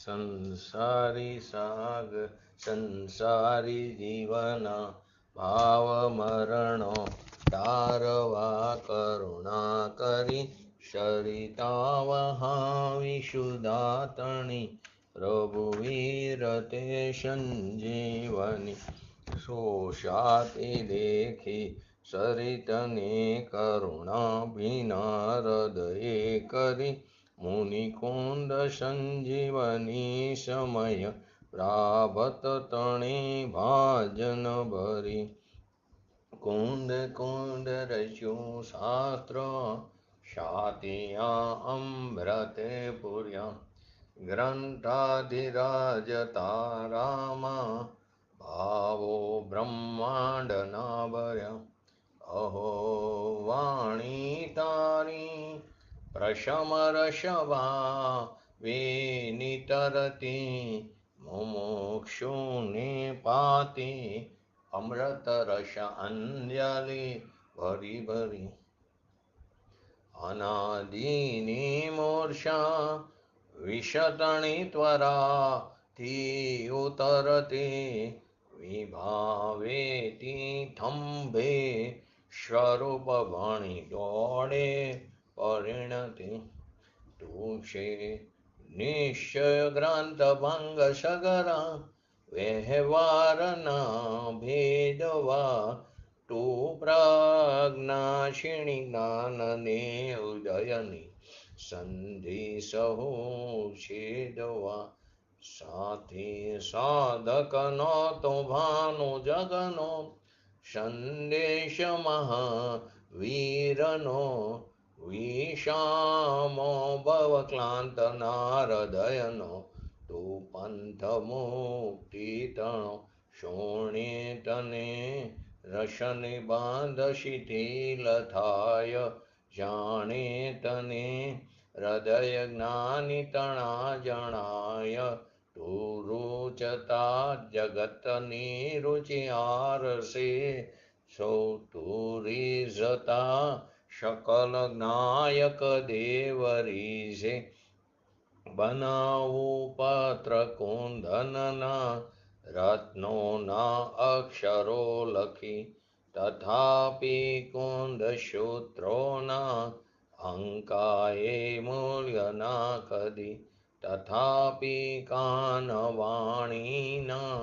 સંસારી સાગર સંસારી જીવના ભાવ મરણો તારવા કરુણા કરી સરિતા વહાવિશુદાતણી રઘુવીર તે સંજીવની શોષાતે દેખી સરિતને કરુણા ભીના હૃદયે કરી મુનિકુંદ સંજીવની સમય પ્રાભત તણે ભાજન ભરી કુંદ કુંદ રચ્યું શાસ્ત્ર શાતિયા અમૃતે પુર્યા ગ્રંથાધિરાજ તારામાં ભાવો બ્રહ્માંડના ભર્યા અહો વાણી તારી પ્રશમરશવા વેનિતરતી મુમુક્ષુને પાતી અમૃત રસ અંજલિ ભરી ભરી અનાદિની મૂર્છા વિશતણી ત્વરાથી ઉતરતી વિભાવેતી થંભે સ્વરૂપ ભણી દોડે પરિણતિ તુષે નિશ્ચય ગ્રંથ ભંગ સગરા વ્યવહારના ભેદવા તું પ્રજ્ઞાશિણી જ્ઞાનને ઉદયની સંધિ સહુ છેદવા સાથે સાધકનો તો ભાનો જગનો સંદેશ મહાવીરનો વિષામો ભવ ક્લાંત નારદયનો તું પંથ મુક્તિ તણો શોણે તને રસને બાંધ શિથિલ થાય જાણે તને હૃદય જ્ઞાની તણા જણાય તું રૂચતા જગતની રુચિ આરસે સૌ તું રીઝતા શકલ જ્ઞાયક દેવરીશે બનાવું પત્ર કુંદનના રત્નોના અક્ષરો લખી તથાપી કુંદ સૂત્રોના અંકાએ મૂલ્યના કદી તથાપી કાનવાણીના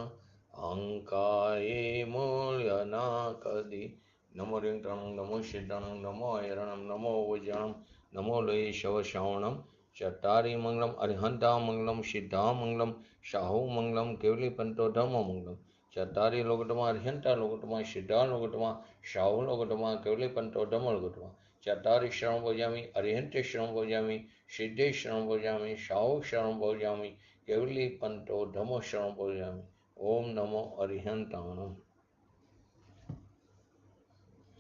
અંકાએ મૂલ્યના કદી નમો રિંગટણમ નમો સિદ્ધાણમ નમો હૈરણમ નમો વજ્રણમ નમો લય શવ શ્રવણમ ચટારી મંગલમ અરિહંતા મંગલમ સિદ્ધા મંગલમ શાહુ મંગલમ કેવલી પંતો ધર્મ મંગલમ ચટારી લોગટમાં અરિહંતા લોગટમાં સિદ્ધા લોગટમાં શાહુ લોગટમાં કેવલી પંતો ધર્મ લોગટમાં ચટારી શરણ ભોજામી અરિહંતે શરણ ભોજામી સિદ્ધે શરણ ભોજામી શાહુ શરણ ભોજામી કેવલી પંતો ધર્મ શરણ ભોજામી ઓમ નમો અરિહંતાણમ.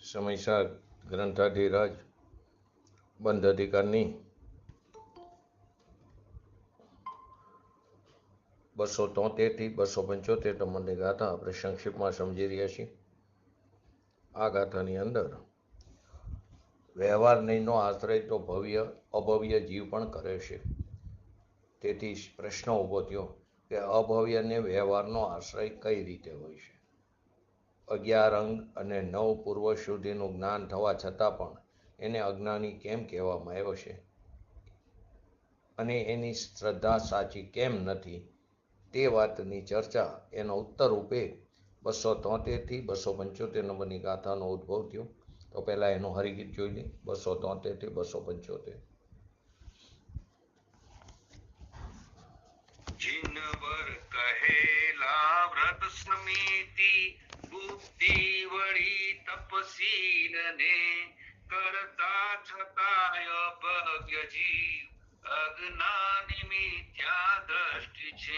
સમયસર ગ્રંથાધિરાજ બંધ અધિકારની 273 થી 275 નંબરની ગાથા આપણે સંક્ષિપ્તમાં સમજી રહ્યા છીએ. આ ગાથાની અંદર વ્યવહાર નહીંનો આશ્રય તો ભવ્ય અભવ્ય જીવ પણ કરે છે. તેથી પ્રશ્ન ઊભો થયો કે અભવ્યને વ્યવહારનો આશ્રય કઈ રીતે હોય છે. 11 અંગ અને 9 પૂર્વ સુધીનું જ્ઞાન થવા છતાં પણ એને અજ્ઞાની કેમ કહેવામાં આવ્યો છે અને એની શ્રદ્ધા સાચી કેમ નથી તે વાતની ચર્ચા એનો ઉત્તર રૂપે 273 થી 275 નંબરની ગાથાનો ઉદ્ભવ થયો. તો પહેલા એનું હરિગીત જોઈ લઈએ. 273 થી 275. જીનવર કહેલા વ્રત સમિતિ બુદ્ધિ વળી તપસીલને કરતા છતાંય અભવ્ય જીવ અજ્ઞાની મિથ્યા દ્રષ્ટિ છે.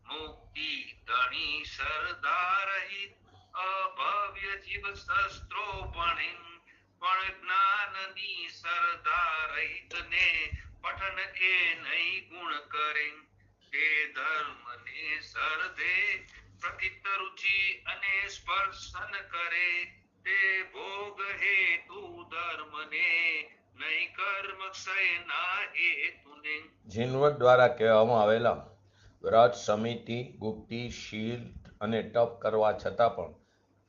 મુક્તિ તણી સરદા રહિત અભવ્ય જીવ શસ્ત્રો પણ જ્ઞાનની સરદા રહિત ને પઠન એ નહીં ગુણ કરે. તે ધર્મને સરદે પ્રતિત રુચિ અને સ્પર્શન કરે. તે ભોગ હેતુ ધર્મને નહીં કર્મ ક્ષયના હેતુને. જીનવટ દ્વારા કહેવામાં આવેલા વ્રત, સમિતિ, ગુપ્તિ, શીલ અને તપ કરવા છતાં પણ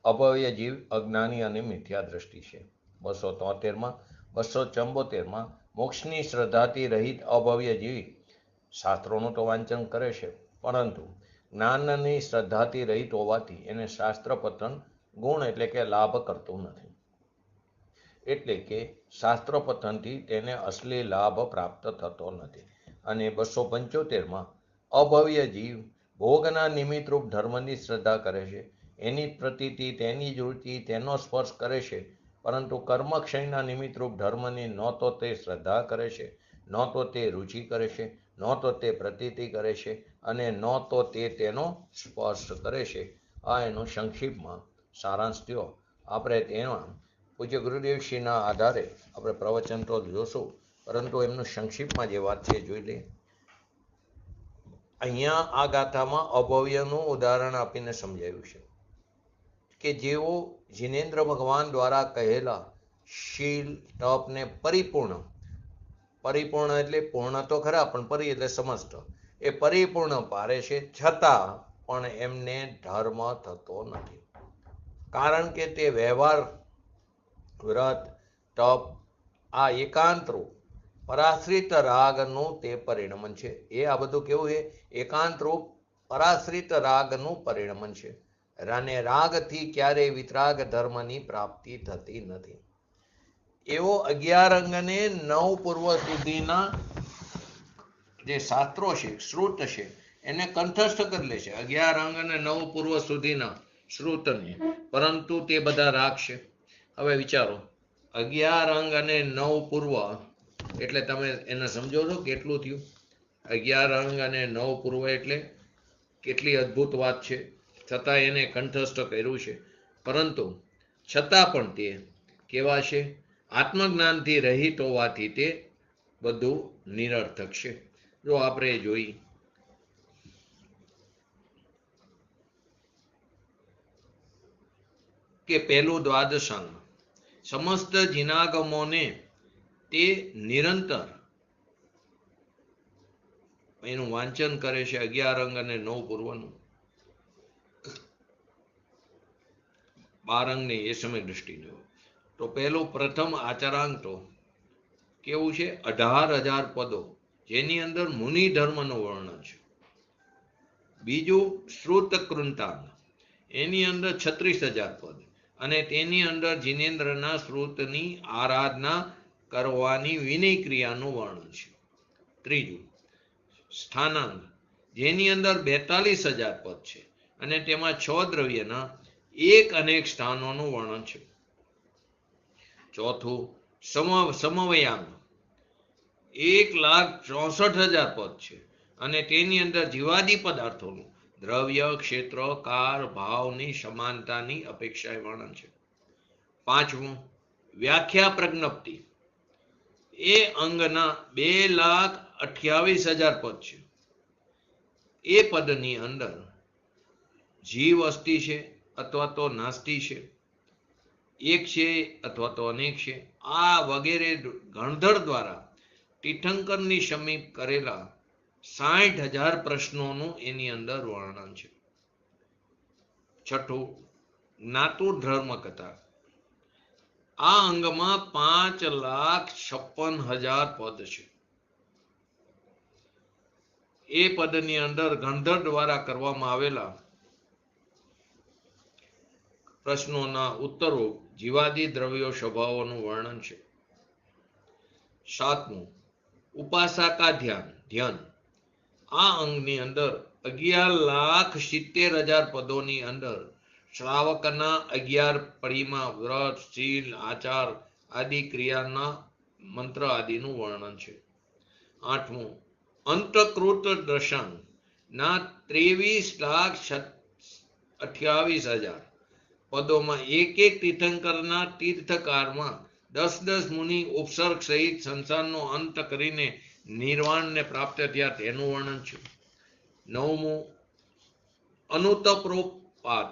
અભવ્ય જીવ અજ્ઞાની અને મિથ્યા દ્રષ્ટિ છે. 273માં 274માં મોક્ષની શ્રદ્ધાથી રહિત અભવ્ય જીવ શાસ્ત્રોનું તો વાંચન કરે છે, પરંતુ જ્ઞાનની શ્રદ્ધાથી રહિત હોવાથી એને શાસ્ત્ર પતન ગુણ એટલે કે લાભ કરતું નથી. એટલે કે શાસ્ત્ર પતનથી તેને અસલી લાભ પ્રાપ્ત થતો નથી. અને 275માં અભવ્ય જીવ ભોગના નિમિત્તરૂપ ધર્મની શ્રદ્ધા કરે છે. એની પ્રતીતિ, તેની જ વૃત્તિ, તેનો સ્પર્શ કરે છે, પરંતુ કર્મક્ષયના નિમિત્તરૂપ ધર્મની ન તો તે શ્રદ્ધા કરે છે, ન તો તે રુચિ કરે છે, ન તો તે પ્રતીતિ કરે છે, અને ન તો તે તેનો સ્પર્શ કરે છે. આ એનો સંક્ષિપ્તમાં સારાંશ થયો. આપણે તેમાં પૂજ્ય ગુરુદેવશ્રીના આધારે આપણે પ્રવચન તો જોશું, પરંતુ એમનું સંક્ષિપ્તમાં જે વાત છે જોઈ લઈએ. અહીંયા આ ગાથામાં અભવ્યનું ઉદાહરણ આપીને સમજાવ્યું છે કે જેઓ જિનેન્દ્ર ભગવાન દ્વારા કહેલા શીલ, તપને પરિપૂર્ણ એટલે પૂર્ણ તો ખરા, પણ પરી એટલે સમસ્ત, એ પરિપૂર્ણ પારે છે, છતાં પણ એમને ધર્મ થતો નથી. કારણ કે તે વ્યવહાર, વ્રત, તપ આ એકાંતરૂપ પરાશ્રિત રાગનું તે પરિણમન છે. એ આ બધું કેવું છે? એકાંતરૂપ પરાશ્રિત રાગનું પરિણમન છે. અને રાગથી ક્યારેય વિતરાગ ધર્મની પ્રાપ્તિ થતી નથી. એવો 11 અંગને 9 પૂર્વ સુધીના જે શાસ્ત્રો છે, શ્રુત છે, એને કંઠસ્થ કરી લે છે. 11 અંગ અને 9 પૂર્વ સુધીના શ્રુતને, પરંતુ તે બધા રાગ છે. હવે વિચારો, 11 અંગ અને 9 પૂર્વ એટલે તમે એને સમજો છો કેટલું થયું? 11 અંગ અને 9 પૂર્વ એટલે કેટલી અદ્ભુત વાત છે. છતાં એને કંઠસ્થ કર્યું છે, પરંતુ છતાં પણ તે કેવા છે? આત્મજ્ઞાનથી રહિત હોવાથી તે બધું નિરર્થક છે. જો આપણે જોઈ કે પહેલું દ્વાદશાંગ સમસ્ત જીનાગમોને તે નિરંતર એનું વાંચન કરે છે. 11 અંગ અને 9 પૂર્વનું 12 અંગની એ સમય દ્રષ્ટિને તો પહેલું પ્રથમ આચરાંગ તો કેવું છે? 18,000 પદો, જેની અંદર મુનિ ધર્મનું વર્ણન છે. બીજું શ્રુત કૃંતાંગ, એની અંદર 36,000 પદ, અને તેની અંદર જિનેન્દ્રના શ્રુતની આરાધના કરવાની વિનય ક્રિયાનું વર્ણન છે. ત્રીજું સ્થાનાંગ, જેની અંદર 42,000 પદ છે, અને તેમાં 6 દ્રવ્યના એક અનેક સ્થાનોનું વર્ણન છે. ચોથું સમવયાંગ, 1,64,000 પદ છે, અને તેની અંદર જીવાદી પદાર્થોનું દ્રવ્ય, ક્ષેત્ર, કાર, ભાવની સમાનતાની અપેક્ષાએ વર્ણન છે. પાંચમું વ્યાખ્યા પ્રજ્ઞપ્તિ, એ અંગના 2,28,000 પદ છે. એ પદની અંદર જીવ અસ્થિ છે અથવા તો નાસ્તિ છે, એક છે અથવા તો અનેક છે, આ વગેરે ગણધર દ્વારા તીર્થંકરની સમીપ કરેલા 60,000 પ્રશ્નોનું એની અંદર વર્ણન છે. છઠ્ઠું જ્ઞાતુર ધર્મ કથા, આ અંગમાં 5,56,000 પદ છે. એ પદની અંદર ગણધર દ્વારા કરવામાં આવેલા પ્રશ્નોના ઉત્તરો જીવાદી દ્રવ્યો સ્વભાવોનું વર્ણન છે. સાતમું ઉપાસકા ધ્યાન, આ અંગની અંદર 11,70,000 પદોની અંદર શ્રાવકના 11 પડીમાં વ્રત, શીલ, આચાર આદિ ક્રિયાના મંત્ર આદિનું વર્ણન છે. આઠમું અંતકૃત દશાંગ ના 23,28,000 પદોમાં એક તીર્થંકરના તીર્થકારમાં 10 મુનિ ઉપસર્ગ સહિત સંસારનો અંત કરીને નિર્વાણને પ્રાપ્ત થયા તેનું વર્ણન છે. નવમું અનુતરોપાદ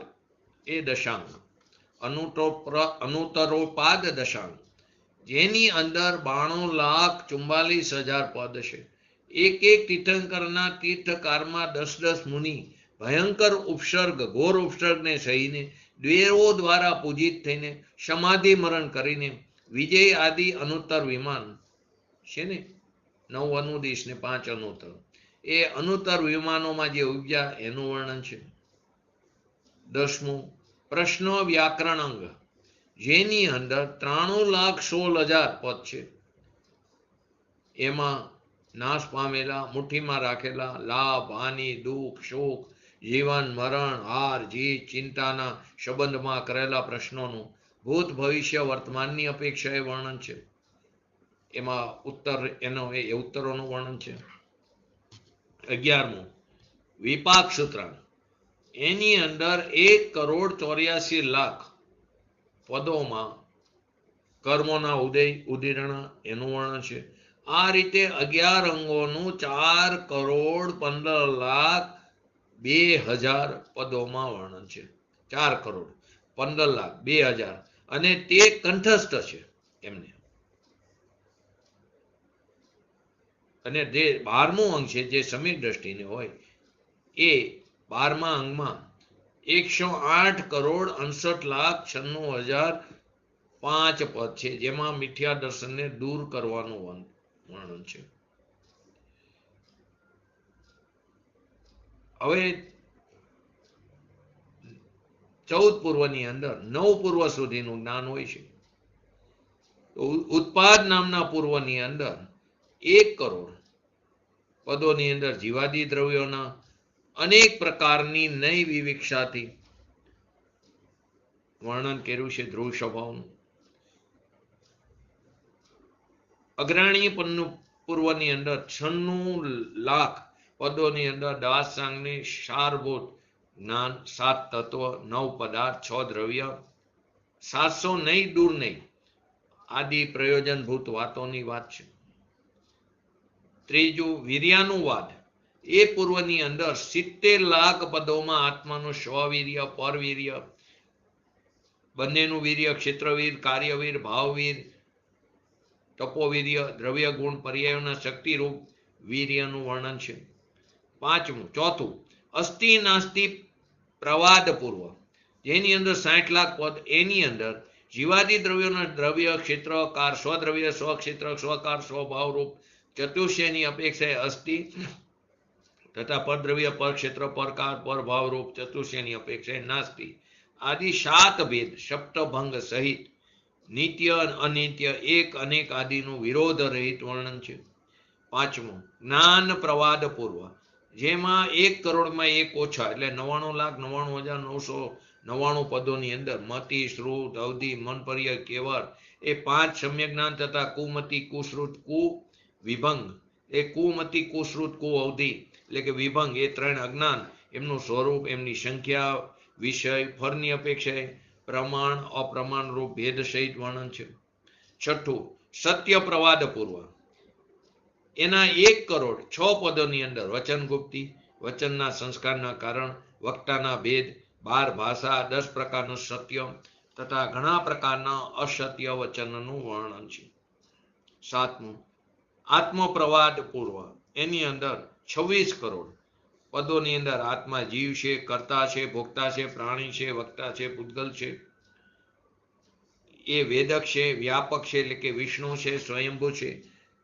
એ દશાંગ, અનુતરોપાદ દશાંગ, જેની અંદર 92,44,000 પદ છે. એક એક તીર્થંકરના તીર્થકારમાં 10 મુનિ ભયંકર ઉપસર્ગ ઘોર ઉપસર્ગને સહીને દેવો દ્વારા પૂજિત થઈને સમાધિ મરણ કરીને વિજય આદિ અનુત્તર વિમાન છે ને 9 અનુદિશ ને 5 અનુત્તર, એ અનુત્તર વિમાનોમાં જે ઉપજ્યા એનું વર્ણન છે. 10મું પ્રશ્નો વ્યાકરણ અંગ, જેની અંદર 93,16,000 પદ છે. એમાં નાશ પામેલા, મુઠ્ઠીમાં રાખેલા, લાભ, હાનિ, દુઃખ, શોક, જીવન, મરણ, હાર, જીત, ચિંતાના સંબંધમાં કરેલા પ્રશ્નોનું ભૂત, ભવિષ્ય, વર્તમાનની અપેક્ષાએ વર્ણન છે. એમાં ઉત્તરોનું વર્ણન છે. 11મું વિપાક સૂત્રાંક, એની અંદર 1,84,00,000 પદોમાં કર્મોના ઉદીર્ણ એનું વર્ણન છે. આ રીતે 11 અંગોનું 4,15,02,000 પદોમાં વર્ણન છે. 4,15,02,000 અને તે કંઠસ્થ છે એમને. અને જે 12મું અંગ છે જે સમીર દ્રષ્ટિને હોય એ 12મા અંગમાં 108,68,96,05 પદ છે, જેમાં મિથ્યા દર્શનને દૂર કરવાનું વર્ણન છે. હવે 14 પૂર્વની અંદર 9 પૂર્વ સુધીનું જ્ઞાન હોય છે. તો ઉત્પાદ નામના પૂર્વની અંદર 1 કરોડ પદોની અંદર જીવાદી દ્રવ્યોના અનેક પ્રકારની નય વિવિક્ષાથી વર્ણન કર્યું છે ધ્રુવ સ્વભાવનું. અગ્રણી પૂર્વની અંદર 96,00,000 પદોની અંદર દાસાંગની સારભૂત જ્ઞાન, 7 તત્વ, 9 પદાર્થ, 6 દ્રવ્ય, 700 નહીં દૂર નહીં આદિ પ્રયોજનભૂત વાતોની વાત છે. ત્રીજું વીર્યાનુવાદ, એ પૂર્વની અંદર 70,00,000 પદોમાં આત્માનું સ્વવીર્ય, પરવીર્ય, બંનેનું વીર્ય, ક્ષેત્રવીર, કાર્યવીર, ભાવવીર, તપોવીર્ય, દ્રવ્ય ગુણ પર્યાયોના શક્તિરૂપ વીર્યનું વર્ણન છે. ચોથું અસ્થિ નાસ્તિ પ્રવાદ પૂર્વ, જેની અંદર 60,00,000 પદ, એની અંદર જીવાદી દ્રવ્યોના દ્રવ્ય, ક્ષેત્ર, કાર, સ્વદ્રવ્ય, સ્વક્ષેત્ર, સ્વકાર, સ્વભાવરૂપ ચતુષ્યની અપેક્ષાએ અસ્થિ તથા પરદ્રવ્ય, પરક્ષેત્ર, પરકાર, પરભાવરૂપ ચતુષ્યની અપેક્ષાએ નાસ્તિ આદિ 7 ભેદ સપ્તભંગ સહિત નિત્ય અનિત્ય એક અનેક આદિનું વિરોધ રહિત વર્ણન છે. 5મું જ્ઞાન પ્રવાદ પૂર્વ, જેમાં 1 કરોડમાં 1 ઓછા એટલે 99,99,999 પદોની અંદર મતિ, શ્રુત, અવધિ, મનપર્ય, કેવર એ 5 સમ્યક જ્ઞાન તથા કુમતિ, કુશ્રુત, વિભંગ એ કુમતિ, કુશ્રુત, કુ અવધિ એટલે કે વિભંગ એ 3 અજ્ઞાન, એમનું સ્વરૂપ, એમની સંખ્યા, વિષય, ફળની અપેક્ષાએ પ્રમાણ અપ્રમાણ રૂપ ભેદ સહિત વર્ણન છે. 6ઠું સત્ય પ્રવાદ પૂર્વ, એના 1 કરોડ 6 પદોની અંદર વચન ગુપ્તિ, વચનના સંસ્કારના કારણ, વક્તાના ભેદ, 12 ભાષા, 10 પ્રકારનું સત્ય તથા ઘણા પ્રકારના અસત્ય વચનનું વર્ણન છે. 7મું આત્મપ્રવાદ પૂર્વ, એની અંદર 26 કરોડ પદોની અંદર આત્મા જીવ છે, કર્તા છે, ભોગતા છે, પ્રાણી છે, વક્તા છે, પૂતગલ છે, એ વેદક છે, વ્યાપક છે એટલે કે વિષ્ણુ છે, સ્વયંભૂ છે,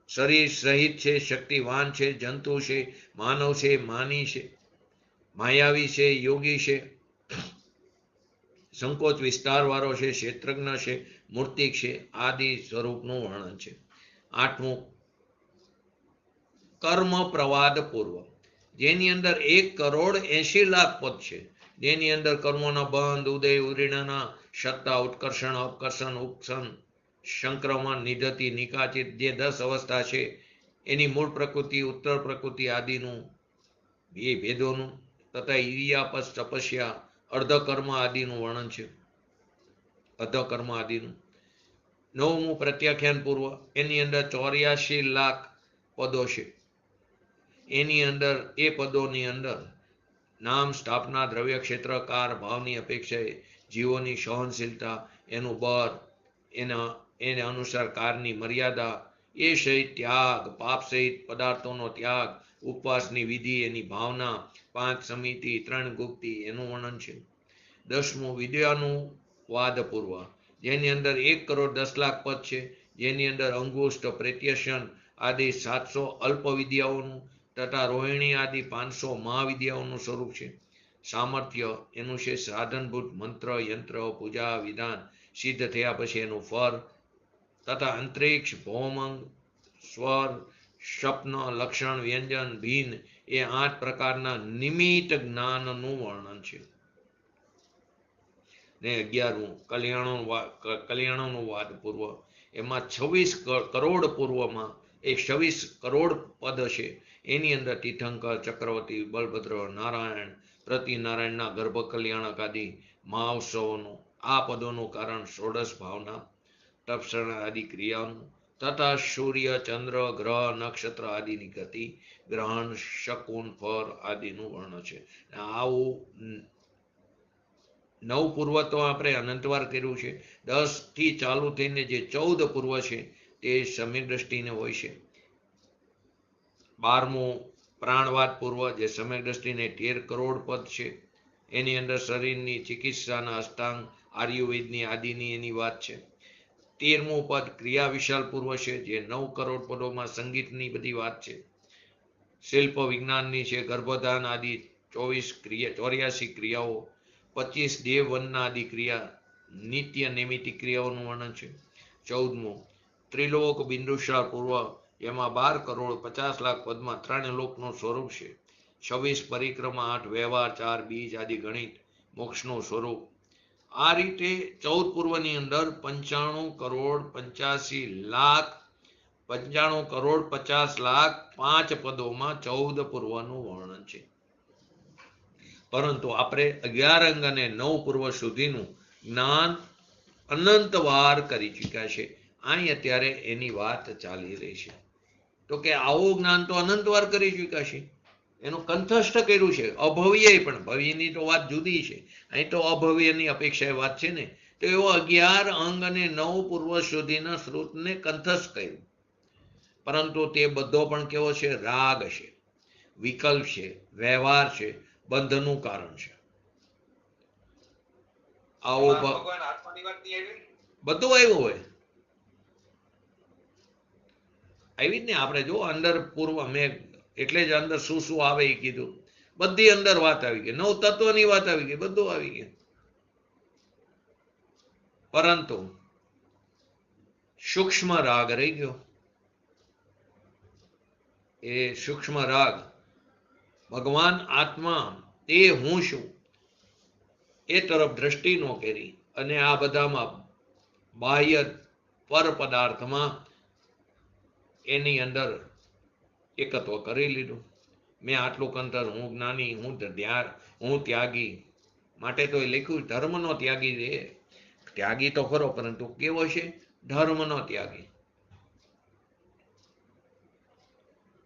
શરીર સહિત છે, શક્તિવાન છે, જંતુ છે, માનવ છે, માની છે, માયાવી છે, યોગી છે, સંકોચ વિસ્તાર વાળો છે, ક્ષેત્રજ્ઞ છે, મૂર્તિક છે આદિ સ્વરૂપનું વર્ણન છે. 8મું કર્મ પ્રવાદ પૂર્વ, જેની અંદર 1,80,00,000 પદ છે, જેની અંદર કર્મોના બંધ, ઉદય, ઉદીર્ણના સત્તા, ઉત્કર્ષણ, અપકર્ષણ, ઉપસન, સંક્રમણ, નિધતિ, નિકાચિત જે 10 અવસ્થા છે એની મૂળ પ્રકૃતિ, ઉત્તર પ્રકૃતિ આદિનું એ ભેદોનું તથા ઇરિયાપસ, તપસ્યા, અર્ધકર્મ આદિનું વર્ણન છે. અર્ધકર્મ આદિનું. 9મું પ્રત્યાખ્યાન પૂર્વ, એની અંદર 84,00,000 પદો છે. એની અંદર એ પદોની અંદર નામ, સ્થાપના, દ્રવ્ય, ક્ષેત્રકાર, ભાવની અપેક્ષાએ જીવોની સહનશીલતા, એનું બળ, એને અનુસાર કારની મર્યાદા, એ સહિત ત્યાગ, પાપ સહિત પદાર્થોનો ત્યાગ, ઉપવાસની વિધિ, એની ભાવના, 5 સમિતિ, 3 ગુપ્તિ, એનું વર્ણન છે. 10મું વિદ્યાનું વાદપૂર્વ, જેની અંદર 1 કરોડ 10 લાખ પદ છે, જેની અંદર અંગુષ્ઠ, પ્રત્યશન આદિ 700 અલ્પ વિદ્યાઓનું તથા રોહિણી આદિ 500 મહાવિદ્યાઓનું સ્વરૂપ છે. સામર્થ્ય એનું છે સાધનભૂત મંત્ર, યંત્ર, પૂજા, વિધાન સિદ્ધ થયા પછી એનું ફળ, તથા અંતરિક્ષ, ભૌમંગ, સ્વર, સ્વપ્ન, લક્ષણ, વ્યંજન, ભિન્ન એ 8 પ્રકારના નિમિત્ત જ્ઞાનનું વર્ણન છે. ને 11મું કલ્યાણોનું વાદ પૂર્વ, એમાં 26 કરોડ પૂર્વમાં એ 26 કરોડ પદ છે. એની અંદર તીર્થંકર, ચક્રવર્તી, બલભદ્ર, નારાયણ, પ્રતિનારાયણના ગર્ભ કલ્યાણક આદિ મહાઉત્સવોનું, આ પદોનું કારણ ષોડશ ભાવના, તપસણ આદિ ક્રિયાનું, તથા સૂર્ય, ચંદ્ર, ગ્રહ, નક્ષત્ર આદિની ગતિ, ગ્રહણ, શકુન, ફળ આદિનું વર્ણન છે. આવું 9 પૂર્વ તો આપણે અનંતવાર કર્યું છે. 10 થી ચાલુ થઈને જે 14 પૂર્વ છે તે સમ્યક દ્રષ્ટિને હોય છે. 12મું પ્રાણવાદ પૂર્વ, જે સમ્યક દ્રષ્ટિને 13 કરોડ પદ છે. એની અંદર શરીરની ચિકિત્સાના અષ્ટાંગ, આયુર્વેદની આદિની એની વાત છે. 13મું પદ ક્રિયા વિશાલ પૂર્વ છે, જે 9 કરોડ પદોમાં સંગીતની બધી વાત છે. શિલ્પ વિજ્ઞાનની છે, ગર્ભધાન આદિ 84 ક્રિયાઓ, 25 દેવ વંદના આદિ ક્રિયા, નિત્ય નૈમિતિક ક્રિયાઓનું વર્ણન છે. 14મું ત્રિલોક બિંદુસાર પૂર્વ, એમાં 12 કરોડ 50 લાખ પદમાં 3 લોકનું સ્વરૂપ છે. 26 પરિક્રમા, 8 વ્યવહાર, 4 બીજ આદિ ગણિત, મોક્ષનું સ્વરૂપ. આ રીતે 14 પૂર્વની અંદર 95 કરોડ 85 લાખ 95 કરોડ 50 લાખ 5 પદોમાં 14 પૂર્વનું વર્ણન છે. પરંતુ આપણે 11 અંગ અને 9 પૂર્વ સુધીનું જ્ઞાન અનંતવાર કરી ચૂક્યા છે. અહીં અત્યારે એની વાત ચાલી રહી છે. તો કે આવું જ્ઞાન તો અનંતવાર કરી ચૂક્યા છે, એનું કંઠસ્થ કર્યું છે. અભવ્ય, પણ ભવ્યની તો વાત જુદી છે, અહીં તો અભવ્યની અપેક્ષા વાત છે ને. તો એવો 11 અંગ અને 9 પૂર્વ સુધીના શ્રુતને કંઠસ્થ કર્યું. પરંતુ તે બધો પણ કેવો છે? રાગ છે, વિકલ્પ છે, વ્યવહાર છે, બંધનું કારણ છે. આવો બધું આવ્યું હોય આવી જ ને. આપણે જો અંદર પૂર્વ મેં એટલે જ અંદર શું શું આવે એ કીધું. બધી અંદર વાત આવી ગઈ, 9 તત્વની વાત આવી ગઈ, બધું આવી ગયું. પરંતુ સૂક્ષ્મ રાગ રહી ગયો. એ સૂક્ષ્મ રાગ ભગવાન આત્મા તે હું છું એ તરફ દ્રષ્ટિ ન કરી અને આ બધામાં બાહ્ય પર પદાર્થમાં એની અંદર એકત્વ કરી લીધું. મેં આટલું કંતર, હું જ્ઞાની, હું ત્યાગી. માટે તો એ લખ્યું ધર્મનો ત્યાગી છે. ત્યાગી તો ખરો, પરંતુ કેવો છે? ધર્મનો ત્યાગી.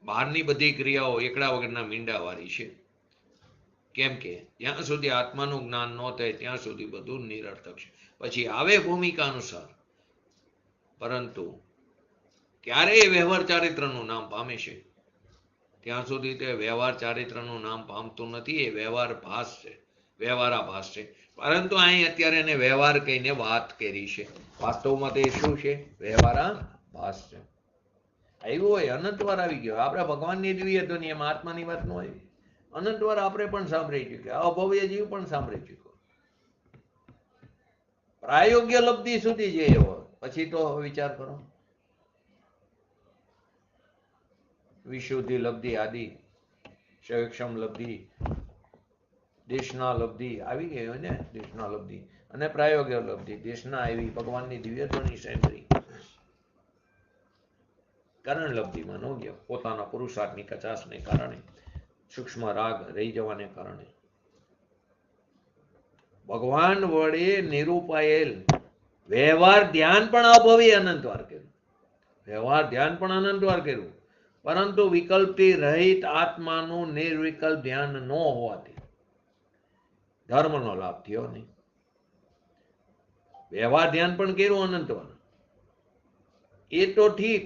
બહારની બધી ક્રિયાઓ એકડા વગરના મીંડાવાળી છે. કેમ કે જ્યાં સુધી આત્માનું જ્ઞાન ન થાય ત્યાં સુધી બધું નિરર્થક છે. પછી આવે ભૂમિકા અનુસાર, પરંતુ ક્યારે એ વ્યવહાર ચારિત્રનું નામ પામે છે? ત્યાં સુધી તે વ્યવહાર ચારિત્રનું નામ પામતું નથી. એ વ્યવહાર ભાસ છે, વ્યવહારાભાસ છે. પરંતુ અહીં અત્યારે એને વ્યવહાર કહીને વાત કરી છે. વાસ્તવમાં તે શું છે? વ્યવહારાભાસ છે. આવ્યું હોય અનંતવાર આવી ગયો. આપણે ભગવાનની દિવ્ય દુનિયામાં આત્માની વાત ન આવી. અનંતવાર આપણે પણ સાંભળી ચૂક્યા, અભવ્ય જીવ પણ સાંભળી ચૂક્યો. પ્રાયોગ્ય લબ્ધિ સુધી જે એવો, પછી તો વિચાર કરો. વિશુદ્ધિ લબ્ધિ આદિ, સક્ષમ લબ્ધિ, દેશના લબ્ધિ આવી ગઈ હોય ને. દેશના લબ્ધિ અને પ્રાયોગ્ય લબ્ધિ. દેશના આવી ભગવાનની દિવ્ય ધ્વનિ સાંભળી, કારણ લબ્ધિમાં ન ગયો. પોતાના પુરુષાર્થની કચાશને કારણે, સૂક્ષ્મ રાગ રહી જવાને કારણે. ભગવાન વડે નિરૂપાયેલ વ્યવહાર ધ્યાન પણ અભવ્ય અનંતવાર કર્યું. વ્યવહાર ધ્યાન પણ અનંતવાર કર્યું, પરંતુ વિકલ્પથી રહિત આત્માનું નિર્વિકલ્પ ધ્યાન ન હોવાથી ધર્મનો લાભ થયો નહીં. વ્યવહાર ધ્યાન પણ કર્યું અનંતવાર, એ તો ઠીક,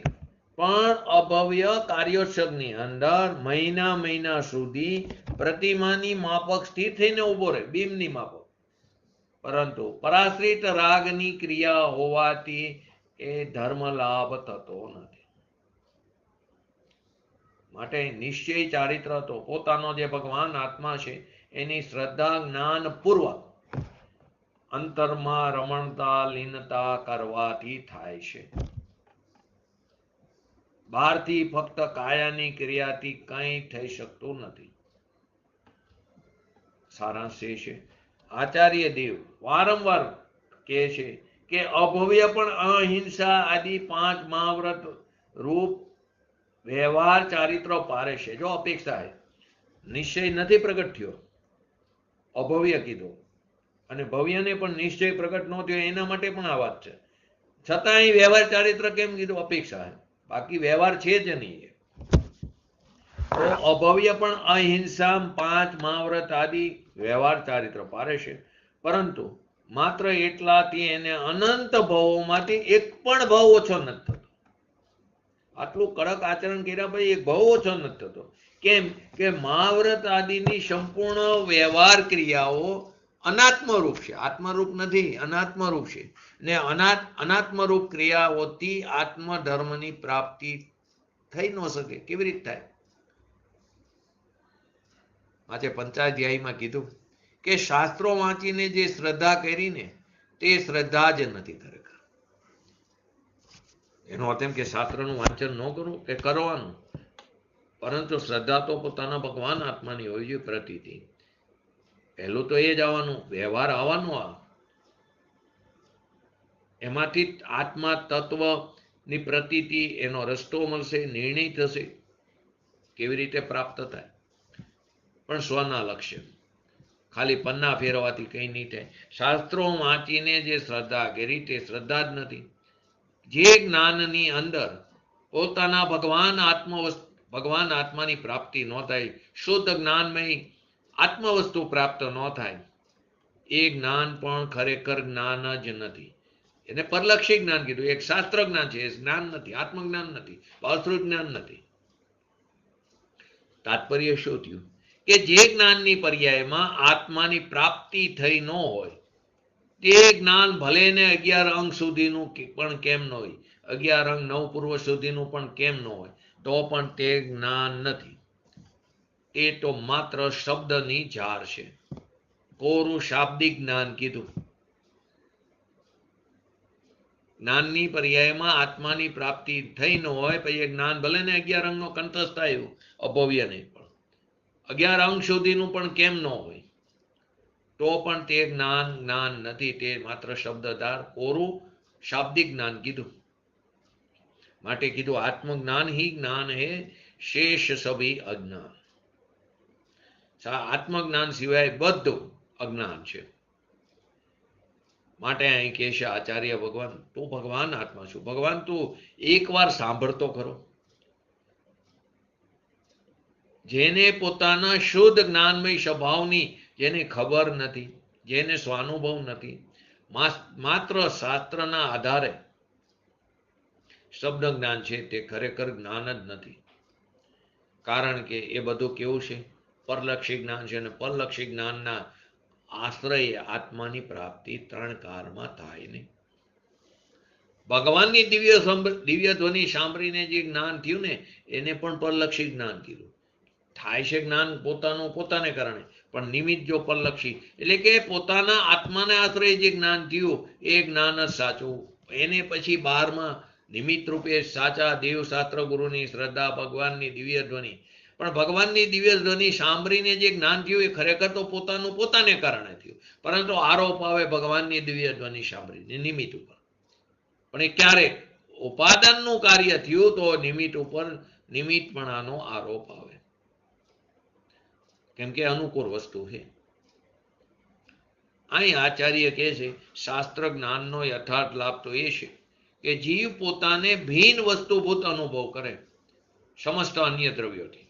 પણ અભવ્ય કાર્યોત્સવની અંદર મહિના સુધી પ્રતિમાની માફક સ્થિર થઈને ઉભો રહે, બિંબની માફક. પરંતુ પરાશ્રિત રાગની ક્રિયા હોવાથી એ ધર્મ લાભ થતો નથી. માટે નિશ્ચય ચારિત્ર તો પોતાનો જે ભગવાન આત્મા છે એની શ્રદ્ધા જ્ઞાન પૂર્વક અંતરમાં રમણતા લીનતા કરવાથી થાય છે. બહારથી ફક્ત કાયાની ક્રિયાથી કંઈ થઈ શકતું નથી. સારાંશ એ છે, આચાર્ય દેવ વારંવાર કહે છે કે અભવ્ય પણ અહિંસા આદિ 5 મહાવ્રત રૂપ વ્યવહાર ચારિત્ર પારે છે. જો અપેક્ષા હે, નિશ્ચય નથી પ્રગટ થયો, અભવ્ય કીધો, અને ભવ્યને પણ નિશ્ચય પ્રગટ ન થયો, એના માટે પણ આ વાત છે. છતાં અહીં વ્યવહાર ચારિત્ર કેમ કીધું? અપેક્ષા હે, બાકી વ્યવહાર છે જ નહીં. તો અભવ્ય પણ અહિંસા 5 મહાવ્રત આદિ વ્યવહાર ચારિત્ર પારે છે, પરંતુ માત્ર એટલાથી એને અનંત ભવોમાંથી એક પણ ભાવ ઓછો નથી થતો. આટલું કડક આચરણ કર્યા પછી એક ભાવ ઓછો નથી થતો. કેમ કે મહાવ્રત આદિની સંપૂર્ણ વ્યવહાર ક્રિયાઓ અનાત્મરૂપ છે, આત્મરૂપ નથી, અનાત્મરૂપ છે. ને અનાત્મરૂપ ક્રિયાઓથી આત્મધર્મની પ્રાપ્તિ થઈ ન શકે. કેવી રીતે થાય? આજે પંચાધ્યાયમાં કીધું કે શાસ્ત્રો વાંચીને જે શ્રદ્ધા કરીને તે શ્રદ્ધા જ નથી ખરેખર. એનો અર્થ એમ કે શાસ્ત્રનું વાંચન ન કરવું કે કરવાનું, પરંતુ શ્રદ્ધા તો પોતાના ભગવાન આત્માની હોવી જોઈએ. પ્રતીતિ પહેલું તો એ જ આવવાનું, વ્યવહાર આવવાનું. એમાંથી આત્મા તત્વની પ્રતીતિ, એનો રસ્તો મળશે, નિર્ણય થશે કેવી રીતે પ્રાપ્ત થાય. પણ સ્વના લક્ષ્ય ખાલી પન્ના ફેરવાથી કંઈ નહીં થાય. શાસ્ત્રો વાંચીને જે શ્રદ્ધા કરી તે શ્રદ્ધા જ નથી. જે જ્ઞાનની અંદર પોતાના ભગવાન આત્માની પ્રાપ્તિ ન થાય, શુદ્ધ જ્ઞાનમય આત્મવસ્તુ પ્રાપ્ત ન થાય, એ જ્ઞાન પણ ખરેખર જ્ઞાન જ નથી. એને પરલક્ષી જ્ઞાન કીધું. એક શાસ્ત્ર જ્ઞાન છે, એ જ્ઞાન નથી, આત્મજ્ઞાન નથી, વાસ્તવિક જ્ઞાન નથી. તાત્પર્ય શું થયું કે જે જ્ઞાનની પર્યાયમાં આત્માની પ્રાપ્તિ થઈ ન હોય, તે જ્ઞાન ભલે ને 11 અંગ સુધીનું પણ કેમ ન હોય, 11 અંગ 9 પૂર્વ સુધીનું પણ કેમ ન હોય, તો પણ તે જ્ઞાન નથી. તે તો માત્ર શબ્દની ઝાર છે. કોરું શાબ્દિક જ્ઞાન કીધું. જ્ઞાનની પર્યાયમાં આત્માની પ્રાપ્તિ થઈ ન હોય, પછી એ જ્ઞાન ભલે ને 11 અંગનો કંઠસ્થ થાય, અભવ્ય નહીં, પણ 11 અંગ સુધીનું પણ કેમ ન હોય, તો પણ તે જ્ઞાન નથી. તે માત્ર શબ્દધાર કોરું શાબ્દિક જ્ઞાન કીધું. માટે કીધું આત્મજ્ઞાન ही જ્ઞાન હે, શેષ સભી અજ્ઞાન. આત્મજ્ઞાન સિવાય બધું અજ્ઞાન છે. માટે અહીં કહે છે આચાર્ય ભગવાન, તું ભગવાન આત્મા છું. ભગવાન તું એકવાર સાંભળતો ખરો. જેને પોતાના શુદ્ધ જ્ઞાનમય સ્વભાવની જેને ખબર નથી, જેને સ્વાનુભવ નથી, માત્ર શાસ્ત્રના આધારે શબ્દ જ્ઞાન છે, તે ખરેખર જ્ઞાન જ નથી. કારણ કે એ બધું કેવું છે? પરલક્ષી જ્ઞાન છે. અને પરલક્ષી જ્ઞાનના આશ્રય આત્માની પ્રાપ્તિ 3 કાળમાં થાય નહીં. ભગવાનની દિવ્ય ધ્વનિ સાંભળીને જે જ્ઞાન થયું ને, એને પણ પરલક્ષી જ્ઞાન કીધું. થાય છે જ્ઞાન પોતાનું પોતાને કારણે, પણ નિમિત્ત જો પરલક્ષી, એટલે કે પોતાના આત્માને આશ્રય જે જ્ઞાન થયું એ જ્ઞાન જ સાચું. એને પછી બહારમાં નિમિત્ત રૂપે સાચા દેવ શાસ્ત્ર ગુરુની શ્રદ્ધા, ભગવાનની દિવ્ય ધ્વનિ, પણ ભગવાનની દિવ્ય ધ્વનિ સાંભળીને જે જ્ઞાન થયું એ ખરેખર તો પોતાનું પોતાને કારણે થયું. પરંતુ આરોપ આવે ભગવાનની દિવ્ય ધ્વનિ સાંભળીને નિમિત્ત ઉપર. પણ એ ક્યારેક ઉપાદાનનું કાર્ય થયું તો નિમિત્ત ઉપર નિમિત્તપણાનો આરોપ આવે, કેમ કે અનુકૂળ વસ્તુ છે. અહીં આચાર્ય કહે છે શાસ્ત્ર જ્ઞાનનો યથાર્થ લાભ તો એ છે કે જીવ પોતાને ભિન્ન વસ્તુભૂત અનુભવ કરે સમસ્ત અન્ય દ્રવ્યોથી.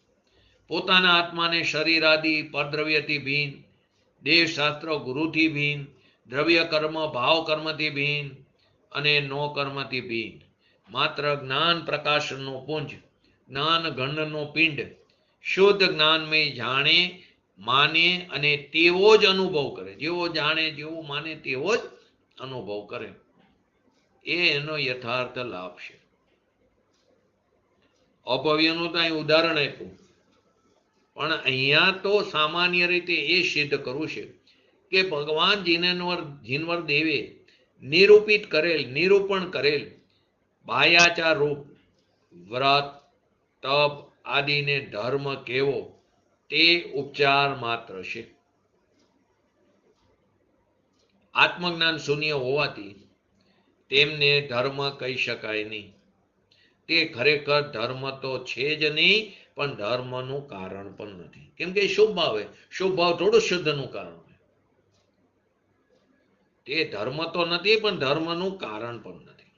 પોતાના આત્માને શરીર આદિ પરદ્રવ્યથી ભિન્ન, દેહ શાસ્ત્ર ગુરુથી ભિન્ન, દ્રવ્ય કર્મ ભાવ કર્મથી ભિન્ન અને નો કર્મથી ભિન્ન, માત્ર જ્ઞાન પ્રકાશનો પુંજ, જ્ઞાન ઘનનો પિંડ, શુદ્ધ જ્ઞાનમય જાણે માને અને તેવો જ અનુભવ કરે. જેવો જાણે જેવું માને તેવો જ અનુભવ કરે, એ એનો યથાર્થ લાભ છે. અભવ્યનું તો અહીં ઉદાહરણ આપ્યું, પણ અહીંયા તો સામાન્ય રીતે એ સિદ્ધ કરવું છે કે ભગવાન જીનવર દેવે નિરૂપણ કરેલ બાહ્યાચાર રૂપ વ્રત તપ આદિને ધર્મ કેવો તે ઉપચાર માત્ર છે. આત્મજ્ઞાન શૂન્ય હોવાથી તેમને ધર્મ કહી શકાય નહીં. તે ખરેખર ધર્મ તો છે જ નહીં, પણ ધર્મનું કારણ પણ નથી. કેમ કે શુભ ભાવ હોય, શુભ ભાવ થોડું શુદ્ધનું કારણ હોય. તે ધર્મ તો નથી, પણ ધર્મનું કારણ પણ નથી.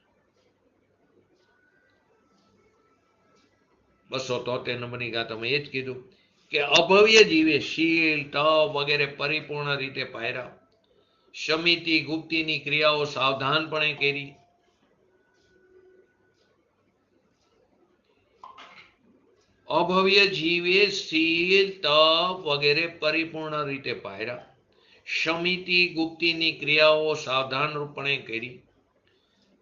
273 નંબરની ગાથામાં એ જ કીધું કે અભવ્ય જીવે શીલ તપ વગેરે પરિપૂર્ણ રીતે પાયરા, સમિતિ ગુપ્તિની ક્રિયાઓ સાવધાનપણે કરી, અભવ્ય જીવે શીલ તપ વગેરે પરિપૂર્ણ રીતે પાયરા, સમિતિ ગુપ્તિની ક્રિયાઓ સાવધાનપણે કરી,